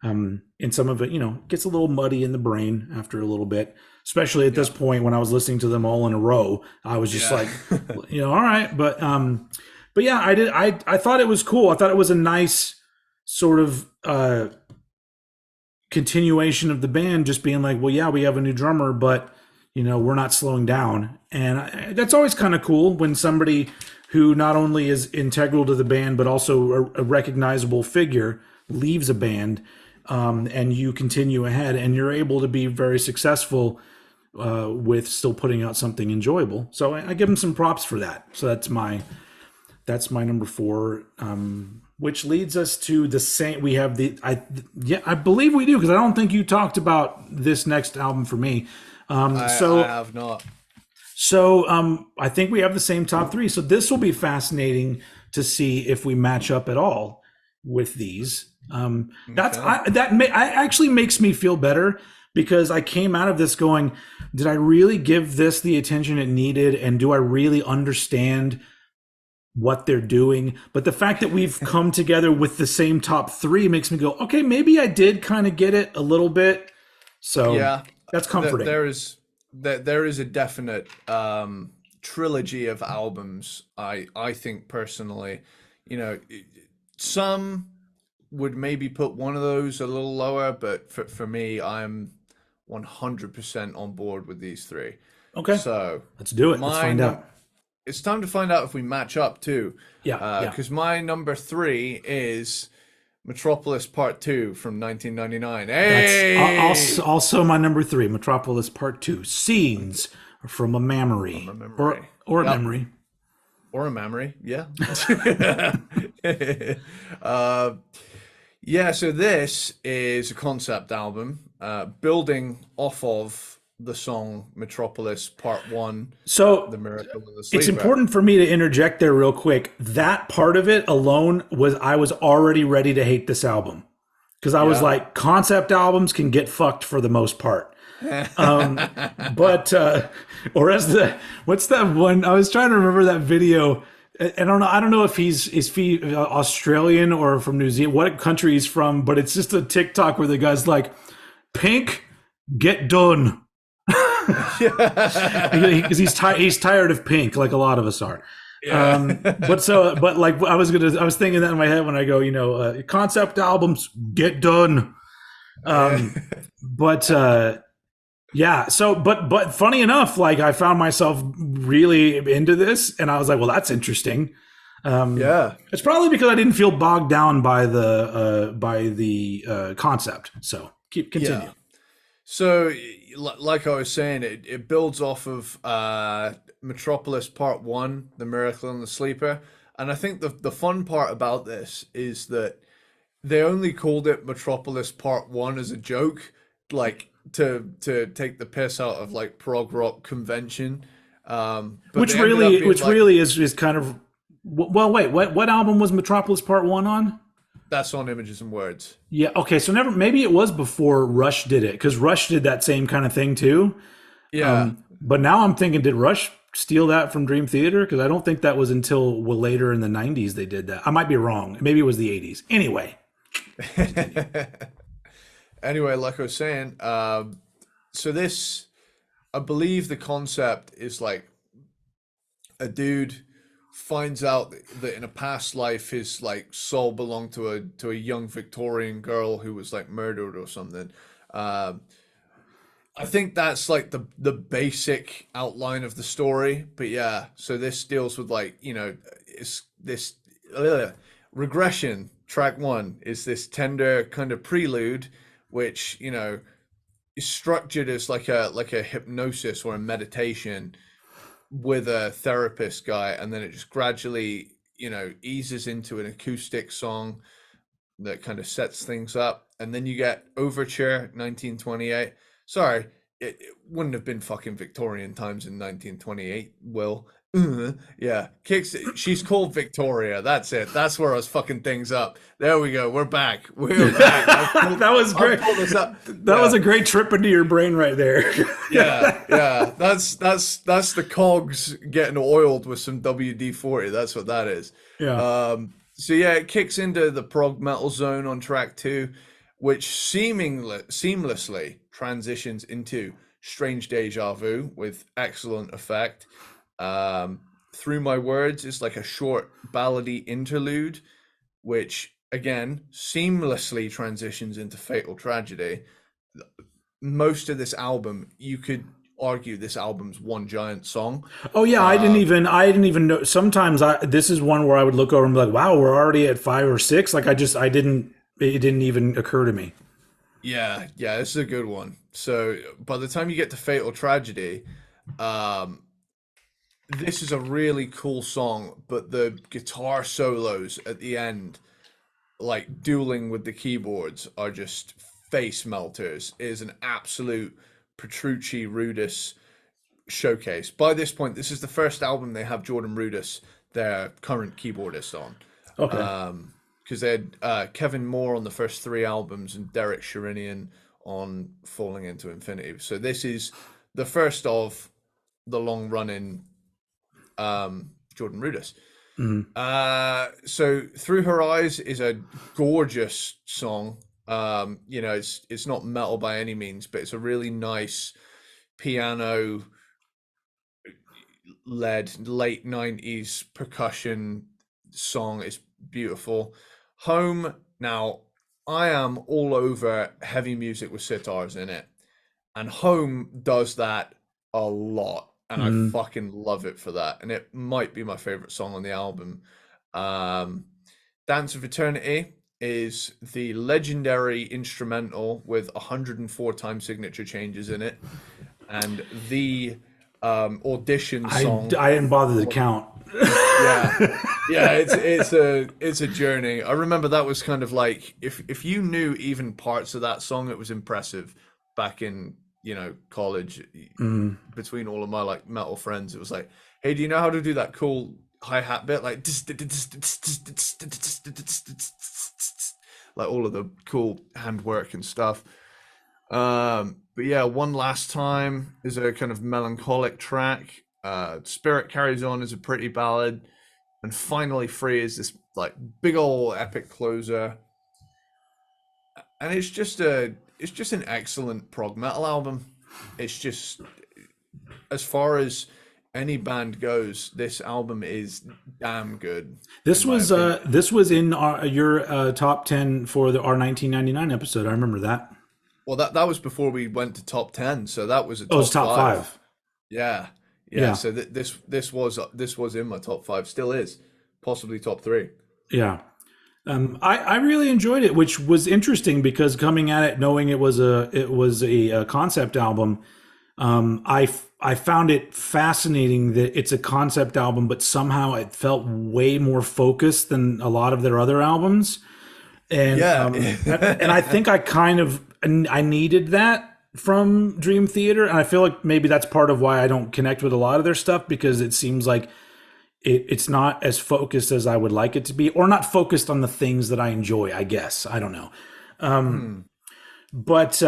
And some of it, gets a little muddy in the brain after a little bit, especially at this Yeah. point when I was listening to them all in a row. I was just Yeah. like, all right, but yeah, I did. I thought it was cool. I thought it was a nice sort of continuation of the band, just being like, well, yeah, we have a new drummer, but we're not slowing down, and that's always kind of cool when somebody who not only is integral to the band but also a recognizable figure leaves a band, and you continue ahead and you're able to be very successful with still putting out something enjoyable. So I give them some props for that. So that's my number four, which leads us to the same. We have I believe we do, because I don't think you talked about this next album for me. I have not. So I think we have the same top three. So this will be fascinating to see if we match up at all with these. Actually makes me feel better, because I came out of this going, did I really give this the attention it needed, and do I really understand what they're doing? But the fact that we've come together with the same top three makes me go, okay, maybe I did kind of get it a little bit. So Yeah, that's comforting. there is there is a definite trilogy of albums. I think personally, you know, some would maybe put one of those a little lower, but for me, I'm 100% on board with these three. Okay, So let's do it. Let's my find out. it's time to find out if we match up too, Yeah, yeah. because my number three is Metropolis Part Two from 1999. That's Hey, also my number three, Metropolis Part Two, Scenes from a from Memory, a memory. or a Yep, memory. or a memory. Yeah. uh, yeah. So this is a concept album, building off of the song Metropolis Part One, So The Miracle in the it's Sleeper. important for me to interject there real quick. That part of it alone was I was already ready to hate this album because I was Yeah. like, concept albums can get fucked for the most part. But or as the what's that one? I was trying to remember that video. I don't know. I don't know if he's Australian or from New Zealand. What country he's from? But it's just a TikTok where the guy's like, "Pink, get done," because he's tired of Pink, like a lot of us are. Yeah. But like I was thinking that in my head when I go, concept albums get done. But yeah, so but funny enough, like I found myself really into this, and I was like, well, that's interesting. Yeah. It's probably because I didn't feel bogged down by the concept. So continue. Yeah. So, like I was saying, it builds off of Metropolis Part One, The Miracle in the Sleeper, and I think the fun part about this is that they only called it Metropolis Part One as a joke, like to take the piss out of like prog rock convention. But Which they ended up really, being which like, really is kind of well. Wait, what album was Metropolis Part One on? that's on Images and Words. Yeah, okay, so never maybe it was before Rush did it because Rush did that same kind of thing too. Yeah. But now I'm thinking, did Rush steal that from Dream Theater? Because I don't think that was until later in the '90s they did that. I might be wrong. Maybe it was the '80s. Anyway, Anyway, like I was saying, so this, I believe the concept is like a dude finds out that in a past life his like soul belonged to a young Victorian girl who was like murdered or something. Um, I think that's like the basic outline of the story. But yeah, so this deals with like, it's this regression. Track one is this tender kind of prelude, which, is structured as like a hypnosis or a meditation with a therapist guy, and then it just gradually, eases into an acoustic song that kind of sets things up, and then you get Overture 1928. Sorry, it wouldn't have been fucking Victorian times in 1928, Will. Yeah, kicks. She's called Victoria. That's it. That's where I was fucking things up. There we go. We're back. We're back. that was I'll great. pull this up. That was Yeah. a great trip into your brain right there. Yeah. That's the cogs getting oiled with some WD-40. That's what that is. Yeah. So yeah, it kicks into the prog metal zone on track two, which seamlessly transitions into Strange Deja Vu with excellent effect. Through My Words is like a short ballady interlude, which again seamlessly transitions into Fatal Tragedy. Most of this album, you could argue this album's one giant song. Oh yeah, I didn't even know. Sometimes this is one where I would look over and be like, wow, we're already at 5 or 6. Like it didn't even occur to me. Yeah, this is a good one. So by the time you get to Fatal Tragedy, this is a really cool song, but the guitar solos at the end, like dueling with the keyboards, are just face melters. It is an absolute Petrucci Rudess showcase. By this point, this is the first album they have Jordan Rudess, their current keyboardist, on. Okay. Because they had Kevin Moore on the first three albums and Derek Sherinian on Falling into Infinity. So this is the first of the long running Jordan Rudess. So Through Her Eyes is a gorgeous song. It's not metal by any means, but it's a really nice piano led late 90s percussion song is beautiful. Home, now I am all over heavy music with sitars in it, and Home does that a lot, and I Mm. fucking love it for that. And it might be my favorite song on the album. Um, Dance of Eternity is the legendary instrumental with 104 time signature changes in it, and the audition song. I didn't bother to count. Yeah, yeah, it's a journey. I remember that was kind of like, if you knew even parts of that song, it was impressive. Back in, college, Mm. between all of my like metal friends, it was like, hey, do you know how to do that cool hi-hat bit, like like all of the cool handwork and stuff. But yeah, One Last Time is a kind of melancholic track. Spirit Carries On is a pretty ballad, and Finally Free is this like big old epic closer. And it's just an excellent prog metal album. It's just, as far as any band goes, this album is damn good in my opinion. This was in your top 10 for our 1999 episode. I remember that. Well, that was before we went to top 10, so that was a Oh, it's top top 5. 5. Yeah, yeah. Yeah. So this was in my top 5, still is, possibly top 3. Yeah. I really enjoyed it, which was interesting because coming at it knowing it was a concept album, I found it fascinating that it's a concept album, but somehow it felt way more focused than a lot of their other albums. And Yeah. and I think I needed that from Dream Theater, and I feel like maybe that's part of why I don't connect with a lot of their stuff, because it seems like it's not as focused as I would like it to be, or not focused on the things that I enjoy, I guess. I don't know. Hmm. But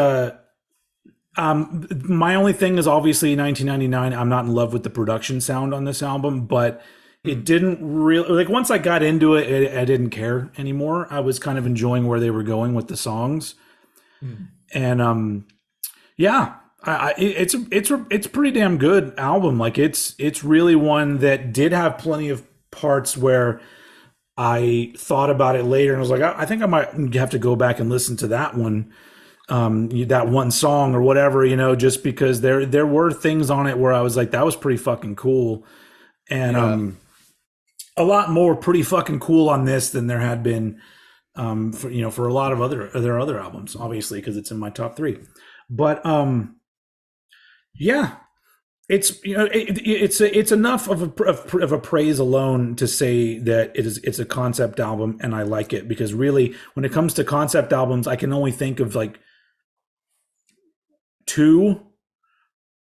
my only thing is obviously 1999. I'm not in love with the production sound on this album, but it didn't really, like, once I got into it, I didn't care anymore. I was kind of enjoying where they were going with the songs. Hmm. And yeah, it's a pretty damn good album. Like, it's really one that did have plenty of parts where I thought about it later and was like, I think I might have to go back and listen to that one, that one song or whatever, just because there were things on it where I was like, that was pretty fucking cool. And Yeah. a lot more pretty fucking cool on this than there had been, for a lot of their other albums, obviously, because it's in my top 3. But yeah, it's enough of a praise alone to say that it's a concept album, and I like it, because really, when it comes to concept albums, I can only think of like 2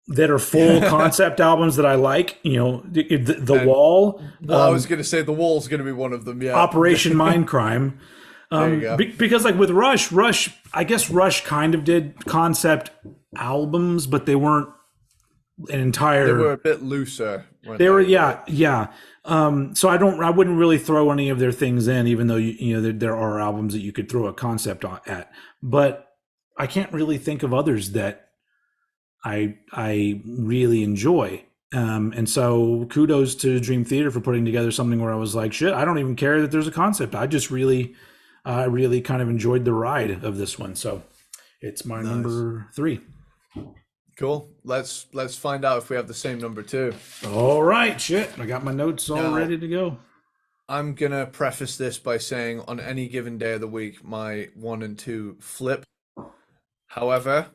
that are full concept albums that I like. The And, Wall, well, I was gonna say The Wall's gonna be one of them. Yeah. Operation Mindcrime. There you go. Because like with Rush, I guess Rush kind of did concept albums, but they weren't an entire. They were a bit looser. They were, yeah. So I wouldn't really throw any of their things in, even though there are albums that you could throw a concept at. But I can't really think of others that I really enjoy. And so kudos to Dream Theater for putting together something where I was like, shit, I don't even care that there's a concept. I just really kind of enjoyed the ride of this one. So it's my number 3. Cool. Let's find out if we have the same number 2. All right, shit. I got my notes all Now, ready to go. I'm gonna preface this by saying, on any given day of the week, my 1 and 2 flip. However,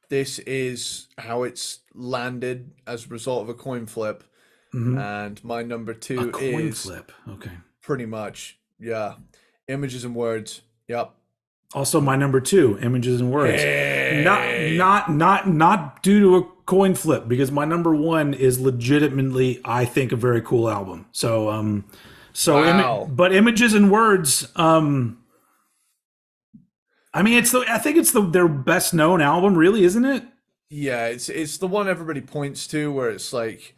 this is how it's landed as a result of a coin flip, and my number 2 A coin is flip. Okay. pretty much, yeah, Images and Words. Yep. Also, my number 2, Images and Words. Hey. Not due to a coin flip, because my number 1 is legitimately, I think, a very cool album. So, Wow. but Images and Words. I mean, I think it's their best known album, really, isn't it? Yeah, it's the one everybody points to, where it's like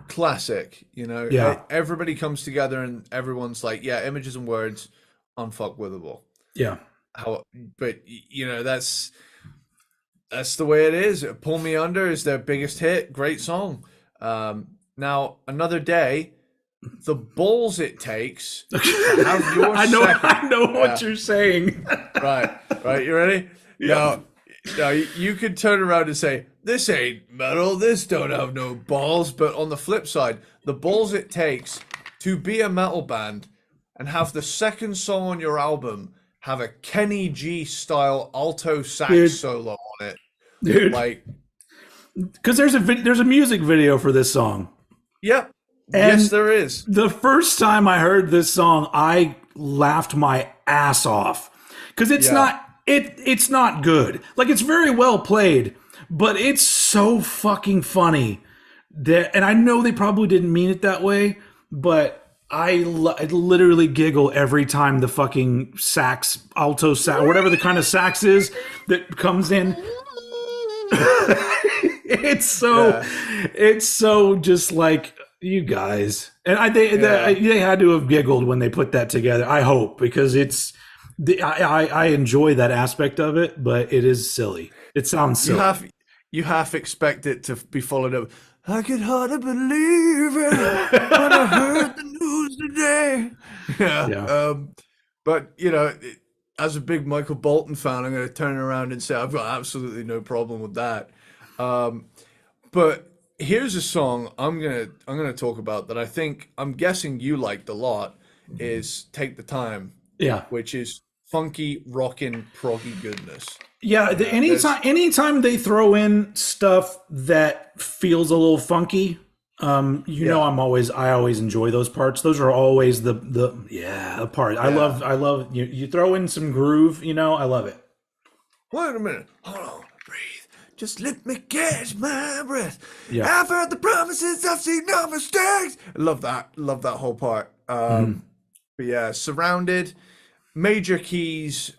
classic. Yeah. Everybody comes together and everyone's like, yeah, Images and Words, unfuckwithable. Yeah. But that's That's the way it is. Pull Me Under is their biggest hit. Great song. Now, Another Day, the balls it takes to have your second. I know what Yeah, you're saying. right, right. You ready? Yep. Now you could turn around and say, this ain't metal, this don't have no balls. But on the flip side, the balls it takes to be a metal band and have the second song on your album have a Kenny G style alto sax Dude, solo on it. dude, Like, because there's a music video for this song, yep. Yes, and there is. the first time I heard this song, I laughed my ass off because Yeah. it's not good. Like, it's very well played, but it's so fucking funny that, and I know they probably didn't mean it that way, but I literally giggle every time the fucking sax, alto sax, whatever the kind of sax is that comes in. it's so Yeah. it's so just like, you guys, and Yeah. they had to have giggled when they put that together. I hope, because I enjoy that aspect of it, but it is silly. It sounds You silly. half expect it to be followed up. I could hardly believe it when I heard the news today. Yeah. Yeah. But as a big Michael Bolton fan, I'm going to turn around and say I've got absolutely no problem with that. Um, but here's a song I'm gonna talk about that I'm guessing you liked a lot is "Take the Time," Yeah. which is funky, rockin', proggy goodness. Yeah, There's anytime they throw in stuff that feels a little funky, yeah, I always enjoy those parts. Those are always the part. yeah. I love you throw in some groove, I love it. Wait a minute. Hold on. Breathe. Just let me catch my breath. Yeah. I've heard the promises. I've seen no mistakes. I love that. Love that whole part. But yeah, Surrounded. Major keys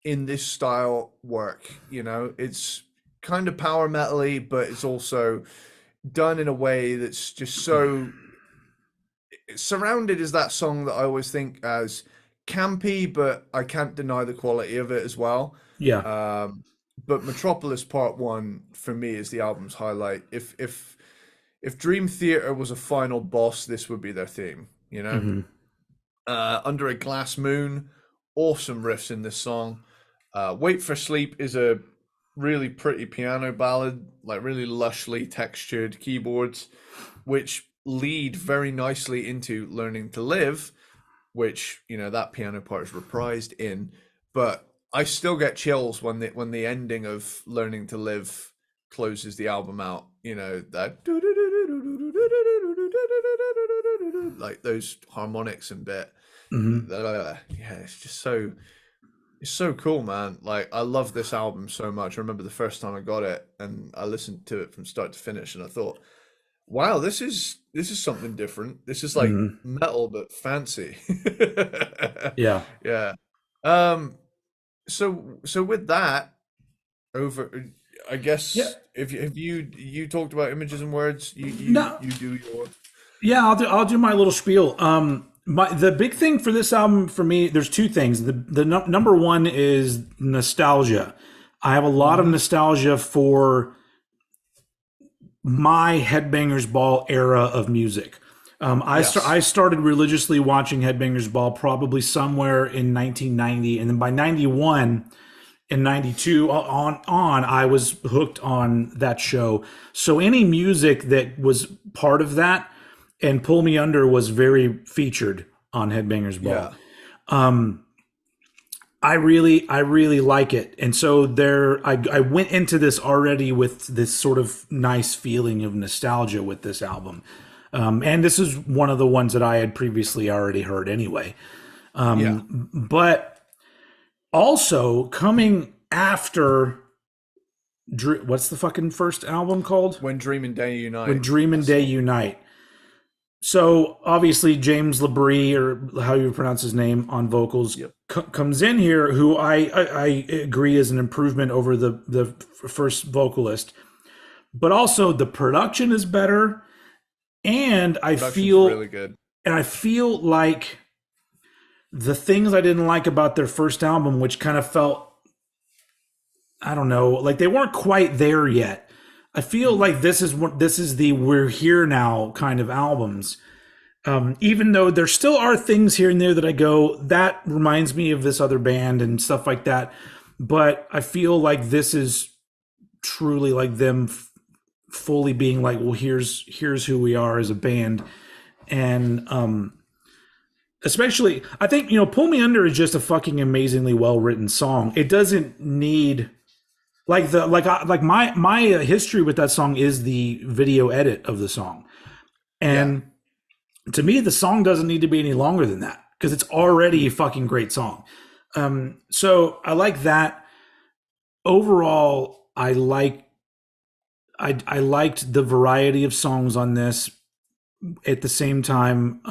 in this style work. It's kind of power metal-y, but it's also done in a way that's just so. Surrounded is that song that I always think as campy, but I can't deny the quality of it as well. Yeah. But Metropolis Part One for me is the album's highlight. If Dream Theater was a final boss, this would be their theme. Hmm. Under a Glass Moon, awesome riffs in this song. Wait for Sleep is a really pretty piano ballad, like really lushly textured keyboards, which lead very nicely into Learning to Live, which that piano part is reprised in. But I still get chills when the ending of Learning to Live closes the album out. That like those harmonics and bit. Hmm. Yeah, it's so cool, man. Like, I love this album so much. I remember the first time I got it and I listened to it from start to finish and I thought, wow, this is something different. This is like Hmm. metal but fancy. Yeah. Yeah. So with that over, I Yeah. guess if you talked about images and words, you No. you do your Yeah, I'll do my little spiel. The big thing for this album for me, there's two things. Number one is nostalgia. I have a lot of Mhm. nostalgia for my Headbangers Ball era of music. I Yes. started religiously watching Headbangers Ball probably somewhere in 1990, and then by 91 and 92 on I was hooked on that show. So any music that was part of that, and Pull Me Under was very featured on Headbangers Ball. Yeah. I really like it, and so I went into this already with this sort of nice feeling of nostalgia with this album, and this is one of the ones that I had previously already heard anyway. Yeah. But also coming after, what's the fucking first album called? When Dream and Day When Unite. Dream and That's Day Unite. So obviously James Labrie, or how you pronounce his name, on vocals, yep. comes in here, who I agree is an improvement over the first vocalist. But also the production is better, and Production's really good. I feel like the things I didn't like about their first album, which kind of felt I don't know, like they weren't quite there yet. I feel Mm. like this is the we're here now kind of albums. Even though there still are things here and there that I go, that reminds me of this other band and stuff like that. But I feel like this is truly like them fully being like, well, here's who we are as a band, and especially I think "Pull Me Under" is just a fucking amazingly well written song. It doesn't need like my history with that song is the video edit of the song, Yeah. and to me the song doesn't need to be any longer than that because it's already a fucking great song. So I like that. Overall, I liked the variety of songs on this. At the same time,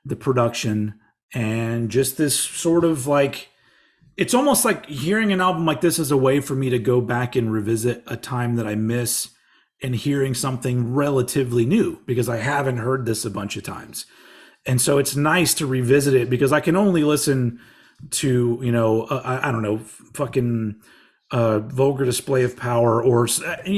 the production and just this sort of like it's almost like hearing an album like this is a way for me to go back and revisit a time that I miss and hearing something relatively new because I haven't heard this a bunch of times. And so it's nice to revisit it because I can only listen to, I don't know, fucking vulgar display of power or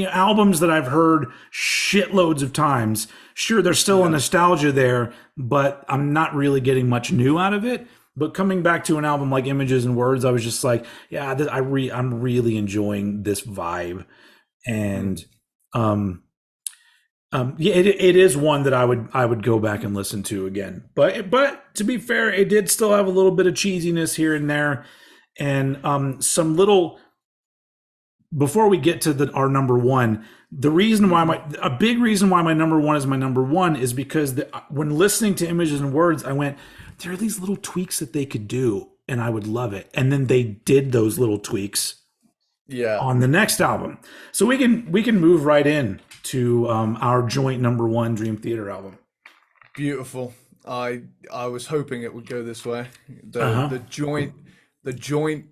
albums that I've heard shitloads of times. Sure, there's still a Yeah. nostalgia there, but I'm not really getting much new out of it. But coming back to an album like Images and Words, I was just like, yeah, I'm really enjoying this vibe, Mm. and um, yeah, it is one that I would go back and listen to again. But to be fair, it did still have a little bit of cheesiness here and there, and some little before we get to our number one, the reason why Mhm. a big reason why my number one is my number one is because when listening to Images and Words, I went, there are these little tweaks that they could do, and I would love it. And then they did those little tweaks Yeah. on the next album, so we can move right in to our joint number one Dream Theater album. Beautiful. I was hoping it would go this way. Uh The huh. the joint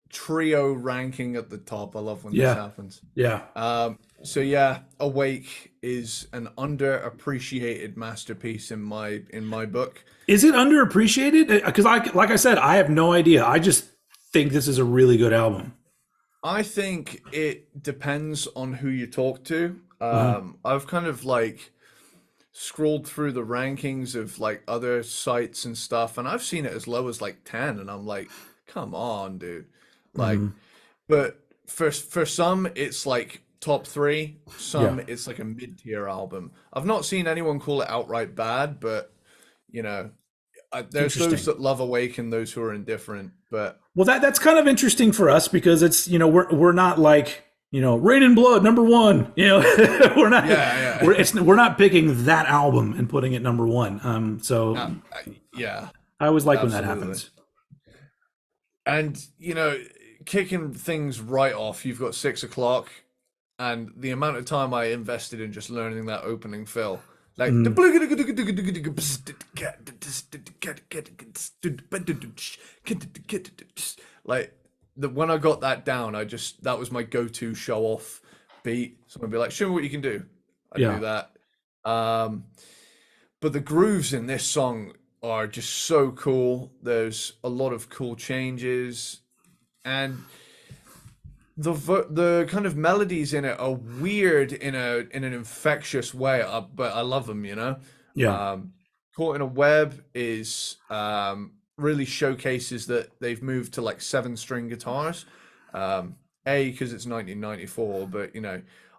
trio ranking at the top. I love when this Yeah. happens. Yeah. So yeah, Awake is an underappreciated masterpiece in my book. Is it underappreciated? Because like I said, I have no idea. I just think this is a really good album. I think it depends on who you talk to. Uh huh. I've kind of like scrolled through the rankings of like other sites and stuff, and I've seen it as low as like 10, and I'm like, come on, dude. Like, Hmm. but for some, it's like top three. Yeah. Some, it's like a mid-tier album. I've not seen anyone call it outright bad, but you know, there's those Interesting. that love Awake and those who are indifferent. But Well, that's kind of interesting for us because it's we're not like Rain in Blood number one. We're not yeah, we're not picking that album and putting it number one. So yeah, yeah, I always like when that absolutely. happens. And kicking things right off, you've got 6 o'clock, and the amount of time I invested in just learning that opening fill, like Mm, like when I got that down, that was my go-to show off beat. Someone would be like, "Show me what you can do." I do yeah, that. Um, but the grooves in this song are just so cool. There's a lot of cool changes, and the kind of melodies in it are weird in an infectious way. But I love them. yeah, Um, Caught in a Web is really showcases that they've moved to like 7 string guitars. Because it's 1994, but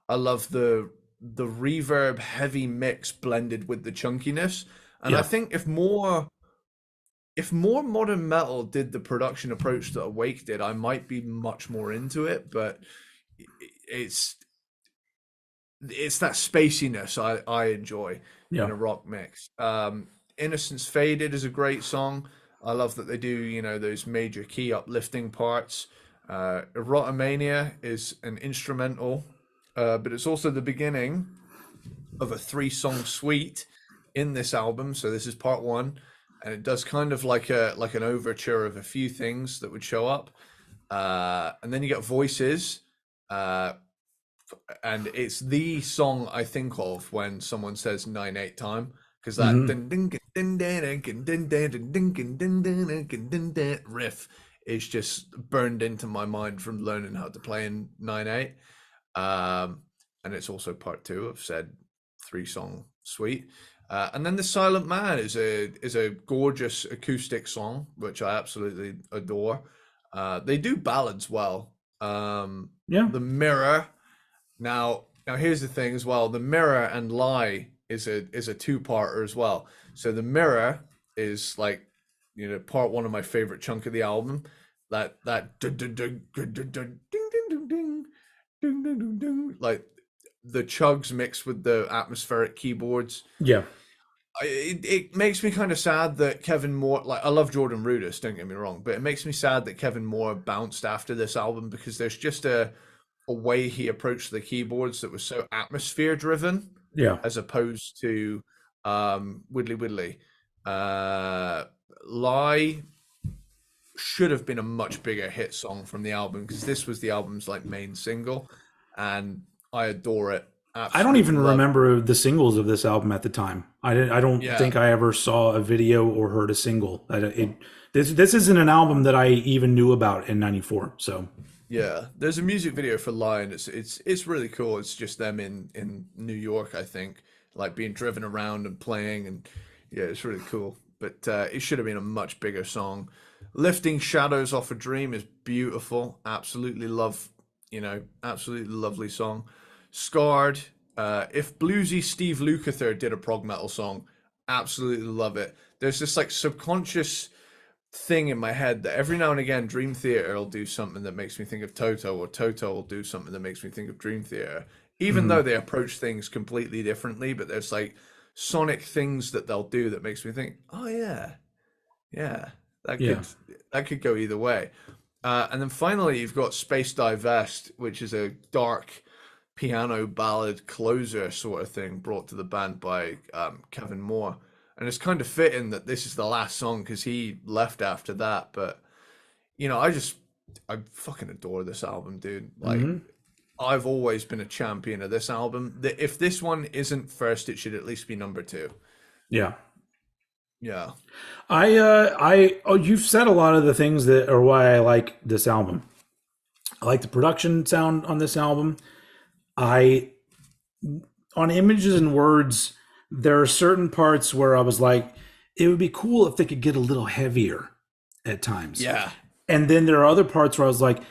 I love the reverb heavy mix blended with the chunkiness. And I yeah, think if more modern metal did the production approach that Awake did, I might be much more into it. But it's it's that spaciness I enjoy yeah, in a rock mix. Innocence Faded is a great song. I love that they do those major key uplifting parts. Erotomania is an instrumental, but it's also the beginning of a 3-song suite in this album. So this is part one, and it does kind of like an overture of a few things that would show up, and then you get Voices, uh, and it's the song I think of when someone says 9/8 time, because that hmm riff is just burned into my mind from learning how to play in 9/8. And it's also part two of said 3-song suite. And then the Silent Man is a gorgeous acoustic song, which I absolutely adore. They do ballads well. Yeah. The Mirror. Now here's the thing as well. The Mirror and Lie is a two-parter as well. So the Mirror is like, part one of my favorite chunk of the album. That ding ding ding ding ding ding ding ding ding, like the chugs mixed with the atmospheric keyboards. Yeah. It makes me kind of sad that Kevin Moore, like, I love Jordan Rudess, don't get me wrong, but it makes me sad that Kevin Moore bounced after this album, because there's just a way he approached the keyboards that was so atmosphere driven, Yeah. as opposed to Widdly Widdly. Lie should have been a much bigger hit song from the album, because this was the album's like main single, and I adore it. I don't Absolutely even love it. remember the singles of this album at the time. I don't Yeah. think I ever saw a video or heard a single. This isn't an album that I even knew about in '94. So Yeah, there's a music video for Lion. It's really cool. It's just them in New York, I think, like being driven around and playing, and yeah, it's really cool. But it should have been a much bigger song. Lifting Shadows Off a Dream is beautiful. Absolutely love, absolutely lovely song. Scarred. If bluesy Steve Lukather did a prog metal song, absolutely love it. There's this like subconscious thing in my head that every now and again Dream Theater will do something that makes me think of Toto, or Toto will do something that makes me think of Dream Theater, even though mhm. they approach things completely differently. But there's like sonic things that they'll do that makes me think, oh yeah, yeah, that Yeah. could go either way. And then finally you've got Space Divest, which is a dark piano ballad closer sort of thing brought to the band by Kevin Moore. And it's kind of fitting that this is the last song, because he left after that. But I fucking adore this album, dude. Like, Hmm. I've always been a champion of this album. If this one isn't first, it should at least be number two. Yeah. Yeah. You've said a lot of the things that are why I like this album. I like the production sound on this album. I on Images and Words, there are certain parts where I was like, it would be cool if they could get a little heavier at times. Yeah. And then there are other parts where I was like,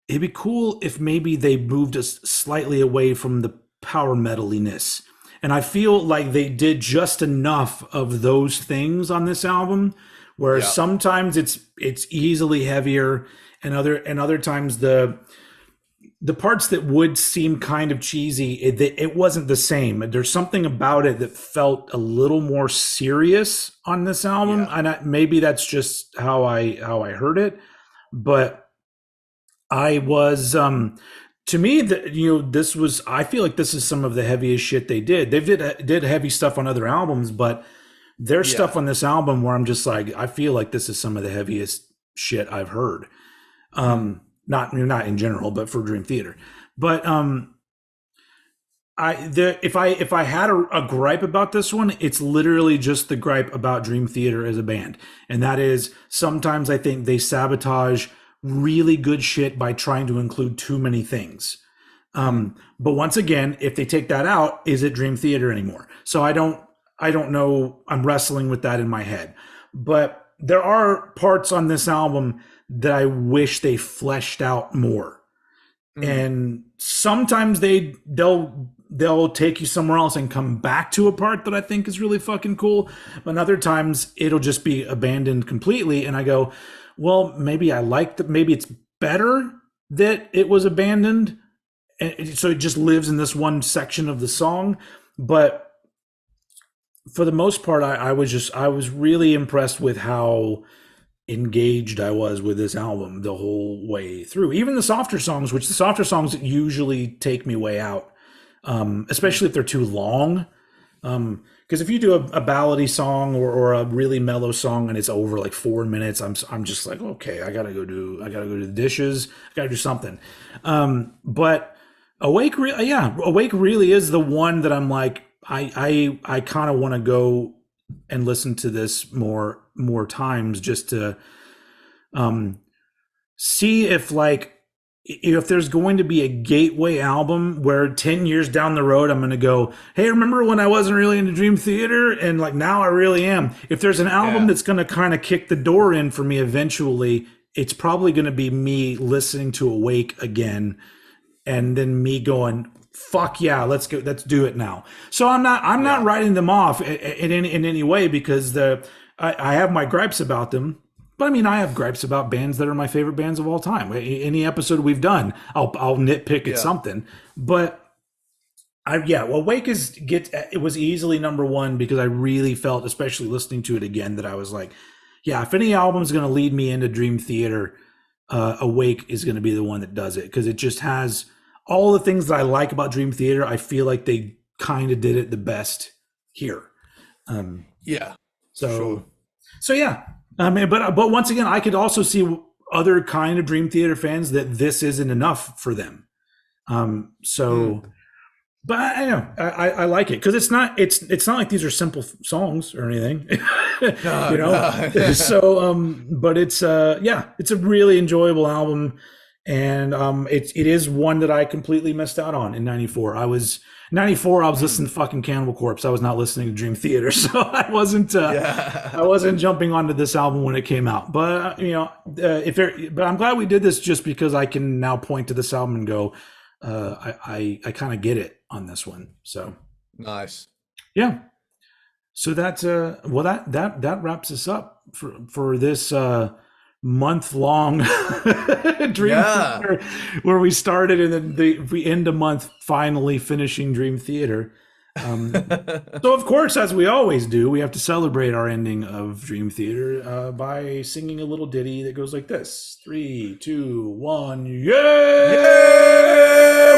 it'd be cool if maybe they moved us slightly away from the power metaliness. And I feel like they did just enough of those things on this album, where Yeah. sometimes it's easily heavier, and other times the parts that would seem kind of cheesy, it wasn't the same. There's something about it that felt a little more serious on this album, Yeah. and maybe that's just how I heard it. But I was to me that this was, I feel like this is some of the heaviest shit they did. They did heavy stuff on other albums, but there's Yeah. stuff on this album where I'm just like, I feel like this is some of the heaviest shit I've heard. Not in general, but for Dream Theater. But if I had a gripe about this one, it's literally just the gripe about Dream Theater as a band, and that is sometimes I think they sabotage really good shit by trying to include too many things. But once again, if they take that out, is it Dream Theater anymore? So I don't know. I'm wrestling with that in my head. But there are parts on this album that I wish they fleshed out more. And sometimes they'll take you somewhere else and come back to a part that I think is really fucking cool. But other times it'll just be abandoned completely, and I go, well, maybe I like that. Maybe it's better that it was abandoned, and so it just lives in this one section of the song. But for the most part, I was really impressed with how engaged I was with this album the whole way through. Even the softer songs, which the softer songs usually take me way out, especially if they're too long. Because if you do a ballady song or a really mellow song and it's over like 4 minutes, I'm just like, okay, I gotta go do the dishes, I gotta do something. But Awake really is the one that I'm like, I kind of want to go and listen to this more times just to see if like if there's going to be a gateway album where 10 years down the road I'm going to go, hey, remember when I wasn't really into Dream Theater and like now I really am. If there's an album Yeah. that's going to kind of kick the door in for me eventually, it's probably going to be me listening to Awake again and then me going, fuck yeah, let's do it now. So I'm not writing them off in any way because I have my gripes about them. But I mean, I have gripes about bands that are my favorite bands of all time. Any episode we've done, I'll nitpick at something. But Wake it was easily number one because I really felt, especially listening to it again, that I was like, yeah, if any album is going to lead me into Dream Theater, Awake is going to be the one that does it because it just has all the things that I like about Dream Theater. I feel like they kind of did it the best here. Yeah. So, Sure. so yeah. I mean, but once again, I could also see other kind of Dream Theater fans that this isn't enough for them. But I know I like it because it's not like these are simple songs or anything, No, you know. no. So, but it's it's a really enjoyable album, and it is one that I completely missed out on in '94. I was listening to fucking Cannibal Corpse. I was not listening to Dream Theater, so I wasn't jumping onto this album when it came out. But but I'm glad we did this just because I can now point to this album and go, I kind of get it on this one. So Nice. yeah. So that that wraps us up for this month-long Dream Theater, where we started and then we end a month finally finishing Dream Theater. So of course, as we always do, we have to celebrate our ending of Dream Theater by singing a little ditty that goes like this: 3, 2, 1, yeah!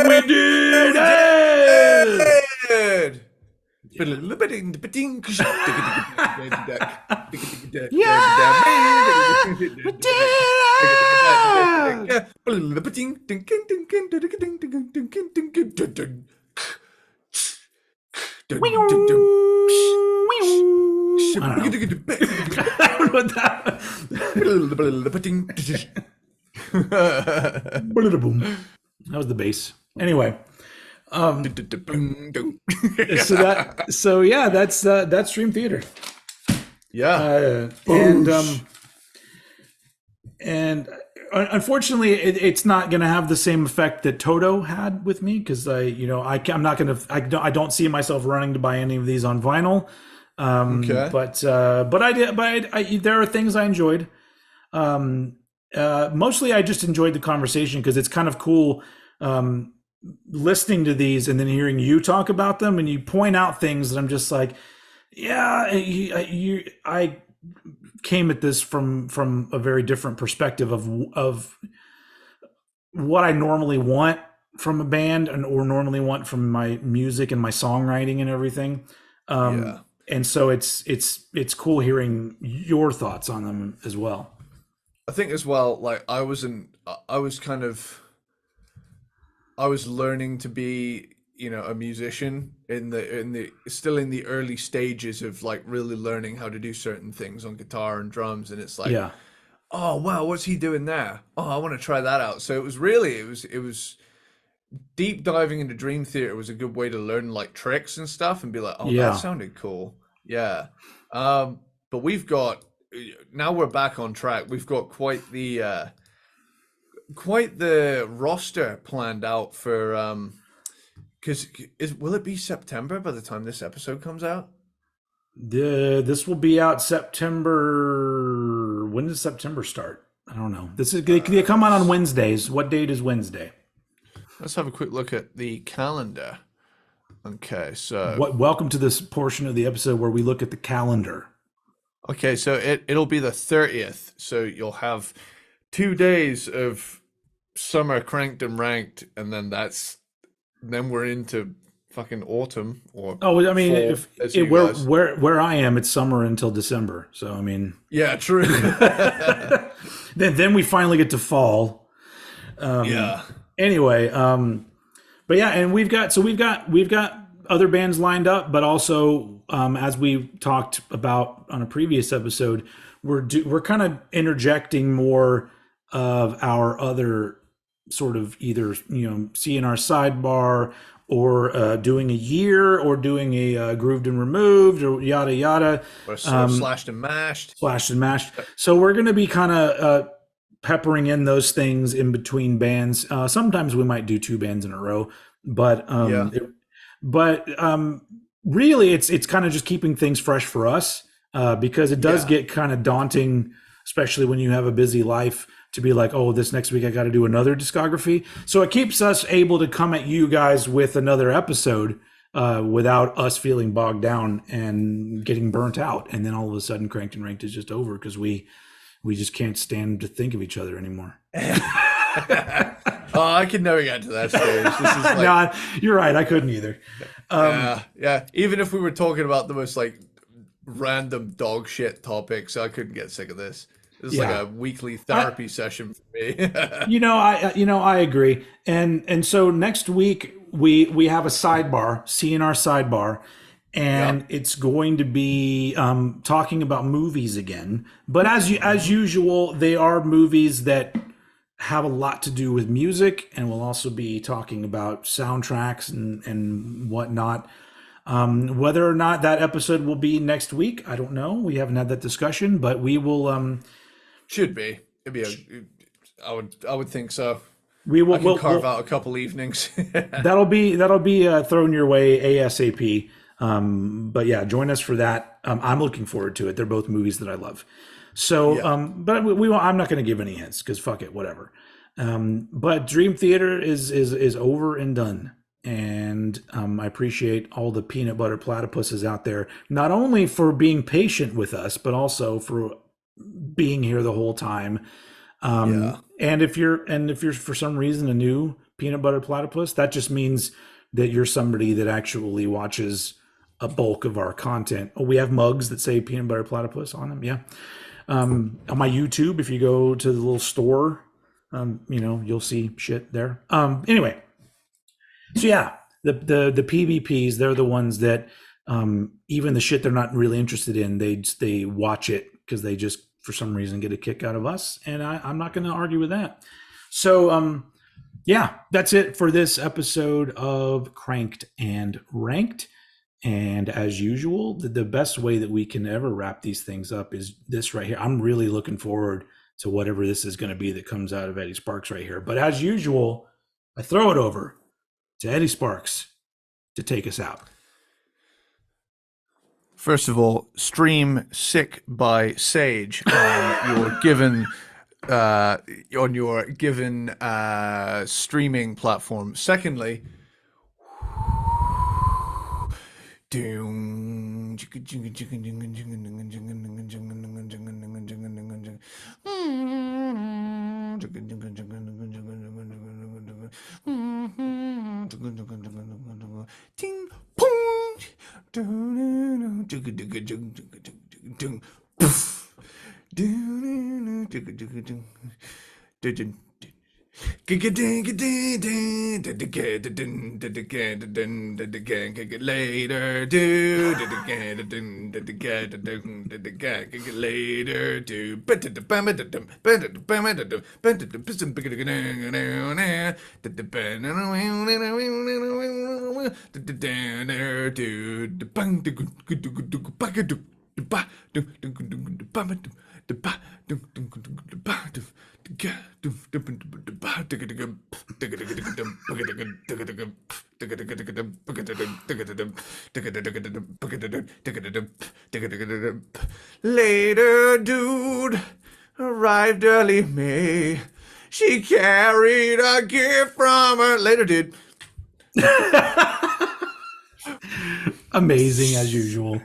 We did it! I don't know what that. That was the bass. Anyway, that's Dream Theater. Yeah. And unfortunately, it's not going to have the same effect that Toto had with me because I don't see myself running to buy any of these on vinyl. Okay. But there are things I enjoyed. Mostly I just enjoyed the conversation because it's kind of cool listening to these and then hearing you talk about them and you point out things that I'm just like, yeah, I came at this from a very different perspective of what I normally want from a band or normally want from my music and my songwriting and everything. And so it's cool hearing your thoughts on them as well. I think as well, like I was learning to be, a musician still in the early stages of like really learning how to do certain things on guitar and drums. And it's like, oh, wow, what's he doing there? Oh, I want to try that out. So it was deep diving into Dream Theater was a good way to learn like tricks and stuff and be like, oh, that sounded cool. Yeah. But now we're back on track. We've got quite the roster planned out for because will it be September by the time this episode comes out? This will be out September. When does September start? I don't know. They come out on Wednesdays. What date is Wednesday? Let's have a quick look at the calendar. Okay, so welcome to this portion of the episode where we look at the calendar. Okay, so it'll be the 30th. So you'll have 2 days of summer cranked and ranked, and then we're into fucking autumn or I mean, fall, where I am, it's summer until December. So I mean, yeah, true. then we finally get to fall. Anyway, but yeah, and we've got other bands lined up, but also as we talked about on a previous episode, we're kind of interjecting more of our other sort of either seeing our sidebar or doing a year or doing a grooved and removed or yada yada, Or sort of slashed and mashed. slashed and mashed. So we're going to be kind of peppering in those things in between bands. Sometimes we might do two bands in a row, but Yeah. but really it's kind of just keeping things fresh for us, because it does Yeah. get kind of daunting, especially when you have a busy life, to be like, oh, this next week I got to do another discography. So it keeps us able to come at you guys with another episode without us feeling bogged down and getting burnt out. And then all of a sudden, Cranked and Ranked is just over because we just can't stand to think of each other anymore. Oh, I could never get to that stage. This is like, No, you're right. I couldn't either. yeah. Even if we were talking about the most like random dog shit topics, I couldn't get sick of this. This is like Yeah. a weekly therapy session for me. I agree. And so next week we have a sidebar, seeing our sidebar, and it's going to be talking about movies again. But as usual, they are movies that have a lot to do with music, and we'll also be talking about soundtracks and whatnot. Whether or not that episode will be next week, I don't know. We haven't had that discussion, but we will. Should be. It'd be I would think so. We will I can carve out a couple evenings. that'll be thrown your way ASAP. But yeah, join us for that. I'm looking forward to it. They're both movies that I love. So, but I'm not going to give any hints because fuck it, whatever. But Dream Theater is over and done. And I appreciate all the peanut butter platypuses out there, not only for being patient with us, but also for being here the whole time. And if you're for some reason a new peanut butter platypus, that just means that you're somebody that actually watches a bulk of our content. Oh, we have mugs that say peanut butter platypus on them. Yeah. On my YouTube, if you go to the little store, you'll see shit there. Anyway, so yeah, the PvPs, they're the ones that even the shit they're not really interested in, they watch it because they just for some reason get a kick out of us, and I'm not going to argue with that. So yeah, that's it for this episode of Cranked and Ranked. And as usual, the best way that we can ever wrap these things up is this right here. I'm really looking forward to whatever this is going to be that comes out of Eddie Sparxx right here. But as usual, I throw it over to Eddie Sparxx to take us out. First of all, stream "Sick" by Sage on your given streaming platform. Secondly, ting pong, Later, dude arrived early May. She carried a gift from her. Later, dude. Amazing as usual.